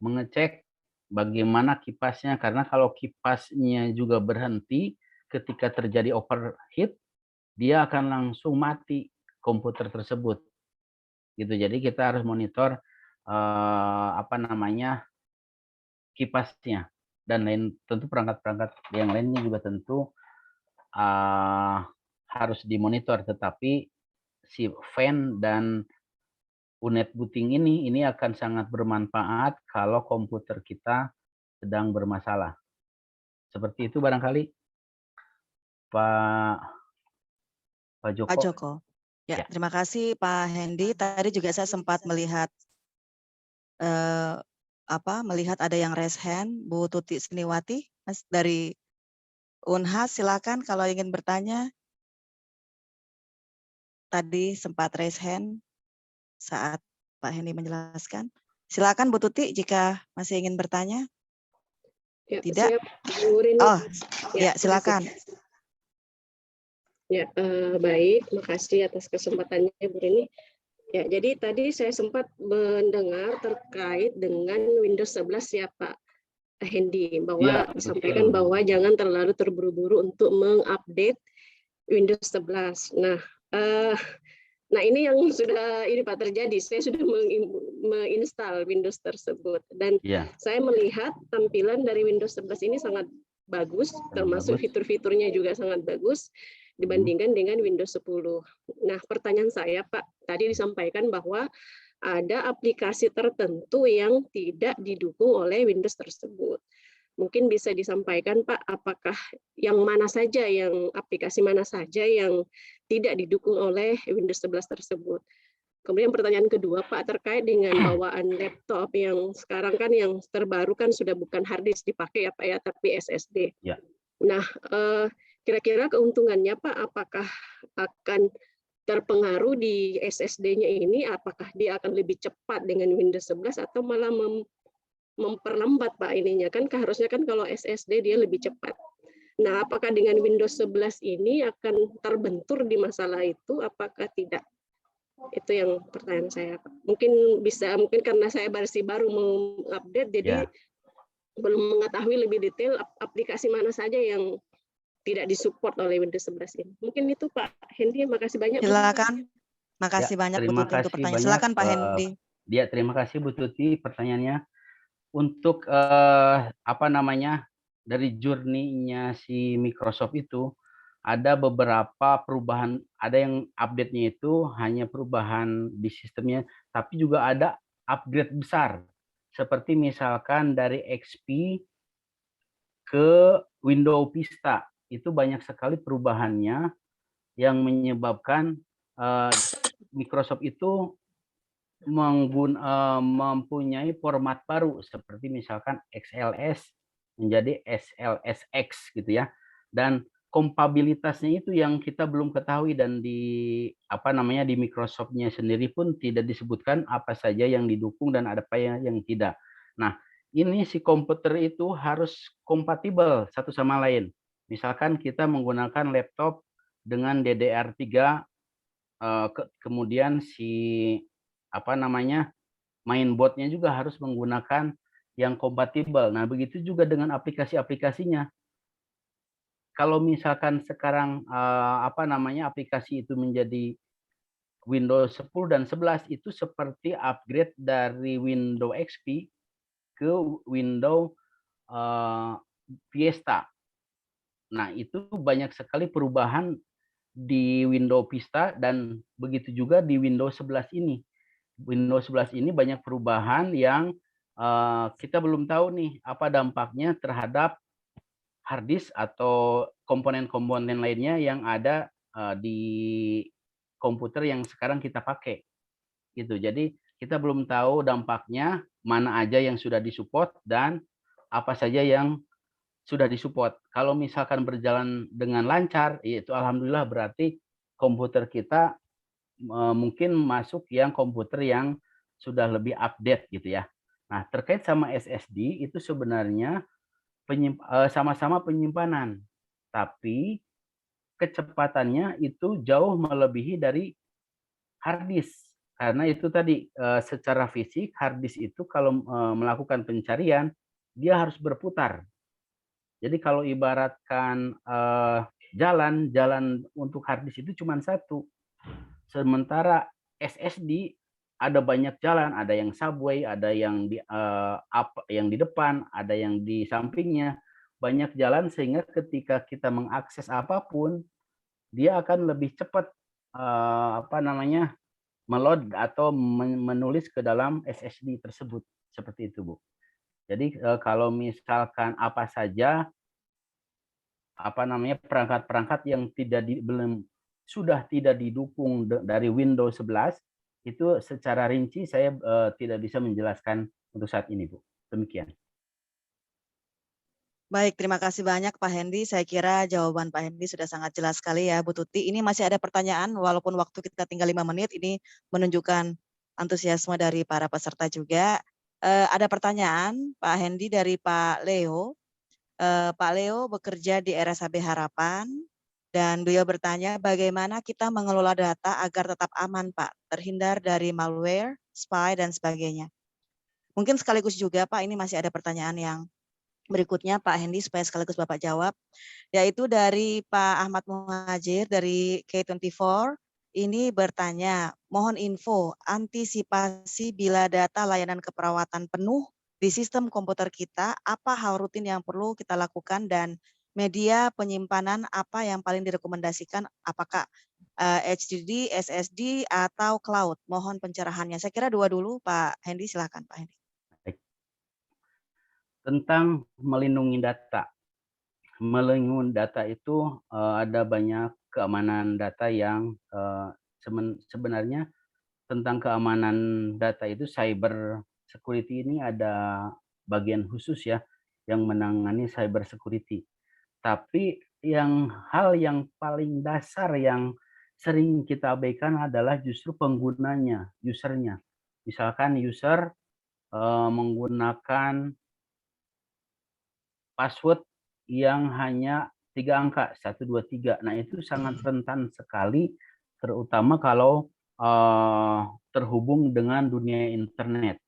mengecek bagaimana kipasnya, karena kalau kipasnya juga berhenti ketika terjadi overheat, dia akan langsung mati komputer tersebut. Gitu. Jadi kita harus monitor kipasnya dan tentu perangkat-perangkat yang lainnya juga tentu harus dimonitor, tetapi si fan dan unit booting ini akan sangat bermanfaat kalau komputer kita sedang bermasalah. Seperti itu barangkali Pak Joko. Pak Joko. Ya, terima kasih Pak Hendi. Tadi juga saya sempat melihat melihat ada yang raise hand, Bu Tuti Siniwati, Mas dari Unhas, silakan kalau ingin bertanya. Tadi sempat raise hand saat Pak Hendi menjelaskan. Silakan Bu Tuti jika masih ingin bertanya. Ya, Tidak? siap, Bu Rini. Oh, ya silakan. Ya, baik, makasih atas kesempatannya Bu Rini. Ya, jadi tadi saya sempat mendengar terkait dengan Windows 11 ya Pak Hendi, bahwa disampaikan bahwa jangan terlalu terburu-buru untuk mengupdate Windows 11. Nah ini yang sudah Pak terjadi. Saya sudah menginstal Windows tersebut dan saya melihat tampilan dari Windows 11 ini sangat bagus, termasuk fitur-fiturnya juga sangat bagus dibandingkan dengan Windows 10. Nah, pertanyaan saya Pak, tadi disampaikan bahwa ada aplikasi tertentu yang tidak didukung oleh Windows tersebut. Mungkin bisa disampaikan Pak, apakah yang mana saja, yang aplikasi mana saja yang tidak didukung oleh Windows 11 tersebut. Kemudian pertanyaan kedua Pak, terkait dengan bawaan laptop yang sekarang kan yang terbaru kan sudah bukan hard disk dipakai ya Pak ya, tapi SSD. Ya. Nah, kira-kira keuntungannya Pak, apakah akan terpengaruh di SSD-nya ini, apakah dia akan lebih cepat dengan Windows 11 atau malah memperlambat Pak ininya, kan harusnya kan kalau SSD dia lebih cepat. Nah, apakah dengan Windows 11 ini akan terbentur di masalah itu, apakah tidak? Itu yang pertanyaan saya, Pak. Mungkin karena saya baru mau update, jadi Ya. belum mengetahui lebih detail aplikasi mana saja yang tidak disupport oleh Windows 11 ini. Mungkin itu Pak Hendy, makasih banyak. Bu. Silakan. Ya, Makasih banyak Bu terima Tuti untuk kasih pertanyaan. banyak. Silakan Pak Hendy. Terima kasih Bu Tuti pertanyaannya. Untuk apa namanya, dari journey-nya si Microsoft itu ada beberapa perubahan, ada yang update-nya itu hanya perubahan di sistemnya, tapi juga ada upgrade besar. Seperti misalkan dari XP ke Windows Vista, itu banyak sekali perubahannya yang menyebabkan Microsoft itu mempunyai format baru seperti misalkan XLS menjadi SLSX gitu ya, dan kompabilitasnya itu yang kita belum ketahui, dan di apa namanya di Microsoft-nya sendiri pun tidak disebutkan apa saja yang didukung dan apa yang tidak. Nah, ini si komputer itu harus kompatibel satu sama lain. Misalkan kita menggunakan laptop dengan DDR3, kemudian si apa namanya mainboard-nya juga harus menggunakan yang kompatibel. Nah, begitu juga dengan aplikasi-aplikasinya. Kalau misalkan sekarang apa namanya aplikasi itu menjadi Windows 10 dan 11, itu seperti upgrade dari Windows XP ke Windows Vista. Nah, itu banyak sekali perubahan di Windows Vista, dan begitu juga di Windows 11 ini. Windows 11 ini banyak perubahan yang kita belum tahu nih apa dampaknya terhadap hard disk atau komponen-komponen lainnya yang ada di komputer yang sekarang kita pakai gitu. Jadi kita belum tahu dampaknya, mana aja yang sudah disupport dan apa saja yang sudah disupport. Kalau misalkan berjalan dengan lancar, itu alhamdulillah, berarti komputer kita mungkin masuk yang komputer yang sudah lebih update gitu ya. Nah, terkait sama SSD itu sebenarnya sama-sama penyimpanan, tapi kecepatannya itu jauh melebihi dari hard disk. Karena itu tadi secara fisik hard disk itu kalau melakukan pencarian dia harus berputar. Jadi kalau ibaratkan jalan untuk hard disk itu cuma satu. Sementara SSD ada banyak jalan, ada yang subway, ada yang yang di depan, ada yang di sampingnya, banyak jalan sehingga ketika kita mengakses apapun, dia akan lebih cepat apa namanya meload atau menulis ke dalam SSD tersebut, seperti itu Bu. Jadi kalau misalkan apa saja apa namanya perangkat-perangkat yang sudah tidak didukung dari Windows 11, itu secara rinci saya tidak bisa menjelaskan untuk saat ini, Bu. Demikian. Baik, terima kasih banyak Pak Hendy. Saya kira jawaban Pak Hendy sudah sangat jelas sekali ya Bu Tuti. Ini masih ada pertanyaan, walaupun waktu kita tinggal 5 menit, ini menunjukkan antusiasme dari para peserta juga. Ada pertanyaan Pak Hendy dari Pak Leo. Pak Leo bekerja di RSAB Harapan, dan beliau bertanya bagaimana kita mengelola data agar tetap aman Pak, terhindar dari malware, spy, dan sebagainya. Mungkin sekaligus juga Pak, ini masih ada pertanyaan yang berikutnya Pak Hendy supaya sekaligus Bapak jawab, yaitu dari Pak Ahmad Muhajir dari K24. Ini bertanya, mohon info antisipasi bila data layanan keperawatan penuh di sistem komputer kita, apa hal rutin yang perlu kita lakukan, dan media penyimpanan apa yang paling direkomendasikan, apakah HDD, SSD, atau cloud? Mohon pencerahannya. Saya kira dua dulu Pak Hendy, silakan Pak Hendy. Tentang melindungi data. Melindungi data itu ada banyak keamanan data yang sebenarnya tentang keamanan data itu cyber security ini ada bagian khusus ya yang menangani cyber security. Tapi hal yang paling dasar yang sering kita abaikan adalah justru penggunanya, usernya. Misalkan user menggunakan password yang hanya 3 angka, 1, 2, 3. Nah, itu sangat rentan sekali, terutama kalau terhubung dengan dunia internet.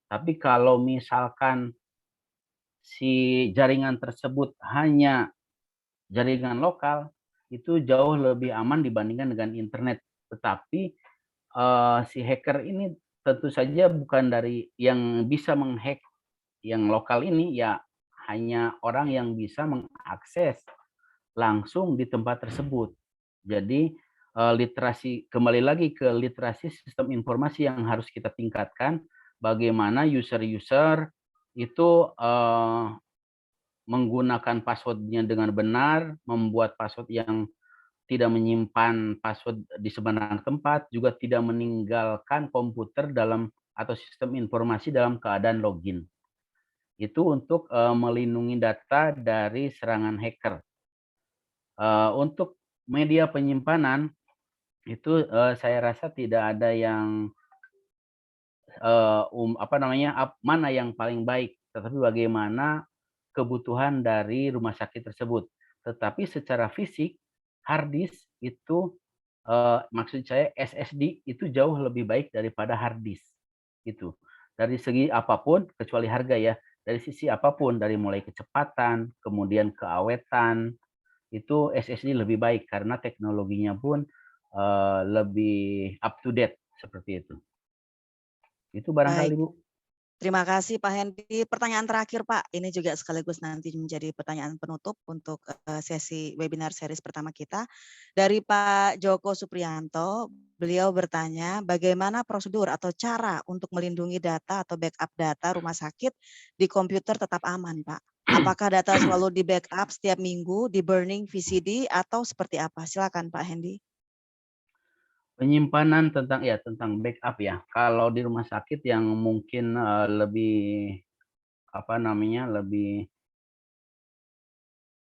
Tapi kalau misalkan si jaringan tersebut hanya jaringan lokal, itu jauh lebih aman dibandingkan dengan internet. Tetapi si hacker ini tentu saja bukan dari yang bisa menghack yang lokal ini, ya hanya orang yang bisa mengakses langsung di tempat tersebut. Jadi literasi, kembali lagi ke literasi sistem informasi yang harus kita tingkatkan, bagaimana user-user itu menggunakan password-nya dengan benar, membuat password yang tidak menyimpan password di sembarang tempat, juga tidak meninggalkan komputer dalam atau sistem informasi dalam keadaan login. Itu untuk melindungi data dari serangan hacker. Untuk media penyimpanan itu saya rasa tidak ada yang mana yang paling baik, tetapi bagaimana kebutuhan dari rumah sakit tersebut. Tetapi secara fisik hard disk itu maksud saya SSD itu jauh lebih baik daripada hard disk. Itu. Dari segi apapun kecuali harga ya. Dari sisi apapun, dari mulai kecepatan, kemudian keawetan, itu SSD lebih baik karena teknologinya pun lebih up to date seperti itu. Itu barangkali Baik. Bu. Terima kasih Pak Hendi. Pertanyaan terakhir Pak, ini juga sekaligus nanti menjadi pertanyaan penutup untuk sesi webinar series pertama kita. Dari Pak Joko Supriyanto, beliau bertanya bagaimana prosedur atau cara untuk melindungi data atau backup data rumah sakit di komputer tetap aman Pak? Apakah data selalu di backup setiap minggu, di burning VCD atau seperti apa? Silakan Pak Hendi. Penyimpanan tentang backup ya. Kalau di rumah sakit yang mungkin lebih lebih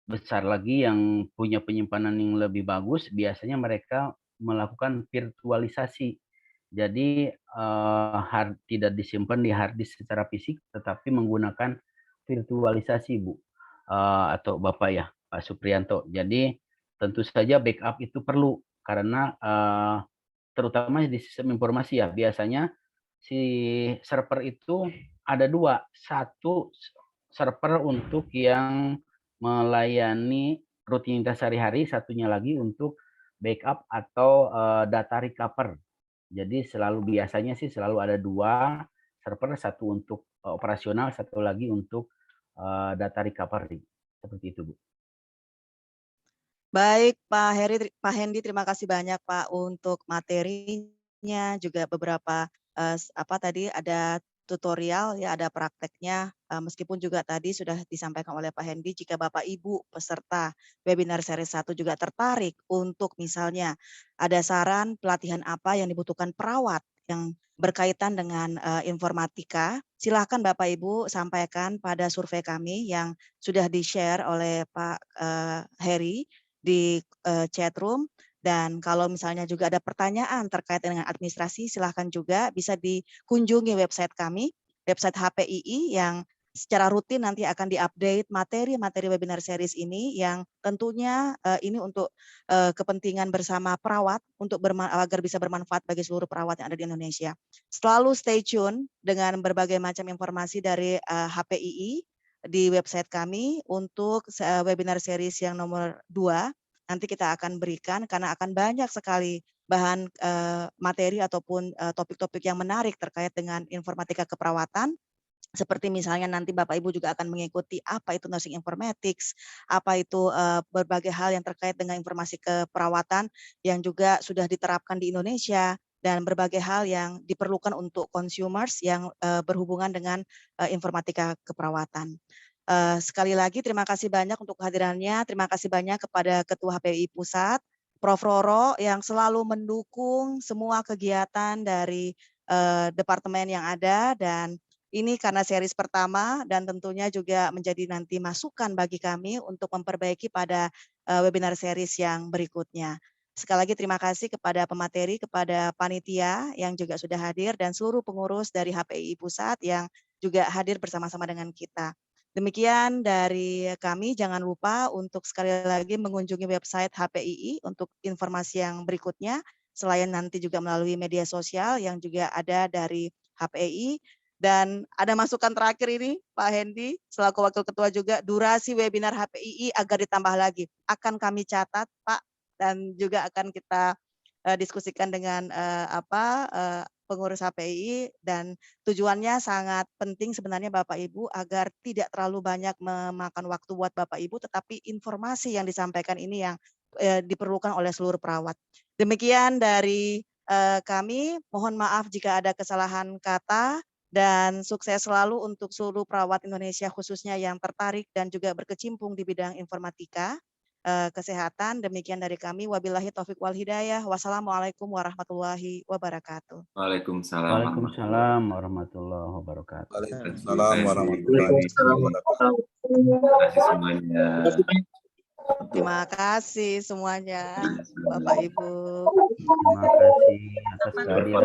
besar lagi, yang punya penyimpanan yang lebih bagus, biasanya mereka melakukan virtualisasi. Jadi tidak disimpan di hard disk secara fisik, tetapi menggunakan virtualisasi Bu, atau Bapak ya, Pak Supriyanto. Jadi tentu saja backup itu perlu karena terutama di sistem informasi ya, biasanya si server itu ada dua, satu server untuk yang melayani rutinitas sehari-hari, satunya lagi untuk backup atau data recover. Jadi biasanya sih selalu ada dua server, satu untuk operasional, satu lagi untuk data recovery. Seperti itu Bu. Baik Pak Hendi, terima kasih banyak Pak untuk materinya, juga beberapa tadi ada tutorial ya, ada prakteknya, meskipun juga tadi sudah disampaikan oleh Pak Hendi, jika Bapak Ibu peserta webinar seri 1 juga tertarik untuk misalnya ada saran pelatihan apa yang dibutuhkan perawat yang berkaitan dengan informatika, silahkan Bapak Ibu sampaikan pada survei kami yang sudah di-share oleh Pak Heri di chat room. Dan kalau misalnya juga ada pertanyaan terkait dengan administrasi, silahkan juga bisa dikunjungi website kami, website HPII, yang secara rutin nanti akan diupdate materi-materi webinar series ini, yang tentunya ini untuk kepentingan bersama perawat, agar bisa bermanfaat bagi seluruh perawat yang ada di Indonesia. Selalu stay tune dengan berbagai macam informasi dari HPII di website kami untuk webinar series yang nomor 2. Nanti kita akan berikan, karena akan banyak sekali bahan materi ataupun topik-topik yang menarik terkait dengan informatika keperawatan. Seperti misalnya nanti Bapak Ibu juga akan mengikuti apa itu nursing informatics, apa itu berbagai hal yang terkait dengan informasi keperawatan yang juga sudah diterapkan di Indonesia, dan berbagai hal yang diperlukan untuk consumers yang berhubungan dengan informatika keperawatan. Sekali lagi terima kasih banyak untuk kehadirannya, terima kasih banyak kepada Ketua HPI Pusat, Prof. Roro, yang selalu mendukung semua kegiatan dari departemen yang ada, dan ini karena series pertama dan tentunya juga menjadi nanti masukan bagi kami untuk memperbaiki pada webinar series yang berikutnya. Sekali lagi terima kasih kepada pemateri, kepada panitia yang juga sudah hadir, dan seluruh pengurus dari HPI Pusat yang juga hadir bersama-sama dengan kita. Demikian dari kami, jangan lupa untuk sekali lagi mengunjungi website HPII untuk informasi yang berikutnya. selain nanti juga melalui media sosial yang juga ada dari HPI. Dan ada masukan terakhir ini Pak Hendy selaku Wakil Ketua juga, durasi webinar HPII agar ditambah lagi. Akan kami catat Pak, dan juga akan kita diskusikan dengan pengurus HPII, dan tujuannya sangat penting sebenarnya Bapak Ibu agar tidak terlalu banyak memakan waktu buat Bapak Ibu, tetapi informasi yang disampaikan ini yang diperlukan oleh seluruh perawat. Demikian dari kami, mohon maaf jika ada kesalahan kata, dan sukses selalu untuk seluruh perawat Indonesia khususnya yang tertarik dan juga berkecimpung di bidang informatika kesehatan. Demikian dari kami, wabillahi taufik wal hidayah. Wassalamualaikum warahmatullahi wabarakatuh. Waalaikumsalam. Waalaikumsalam warahmatullahi wabarakatuh. Waalaikumsalam warahmatullahi wabarakatuh. Terima kasih semuanya. Terima kasih semuanya, Bapak Ibu. Terima kasih atas kehadiran.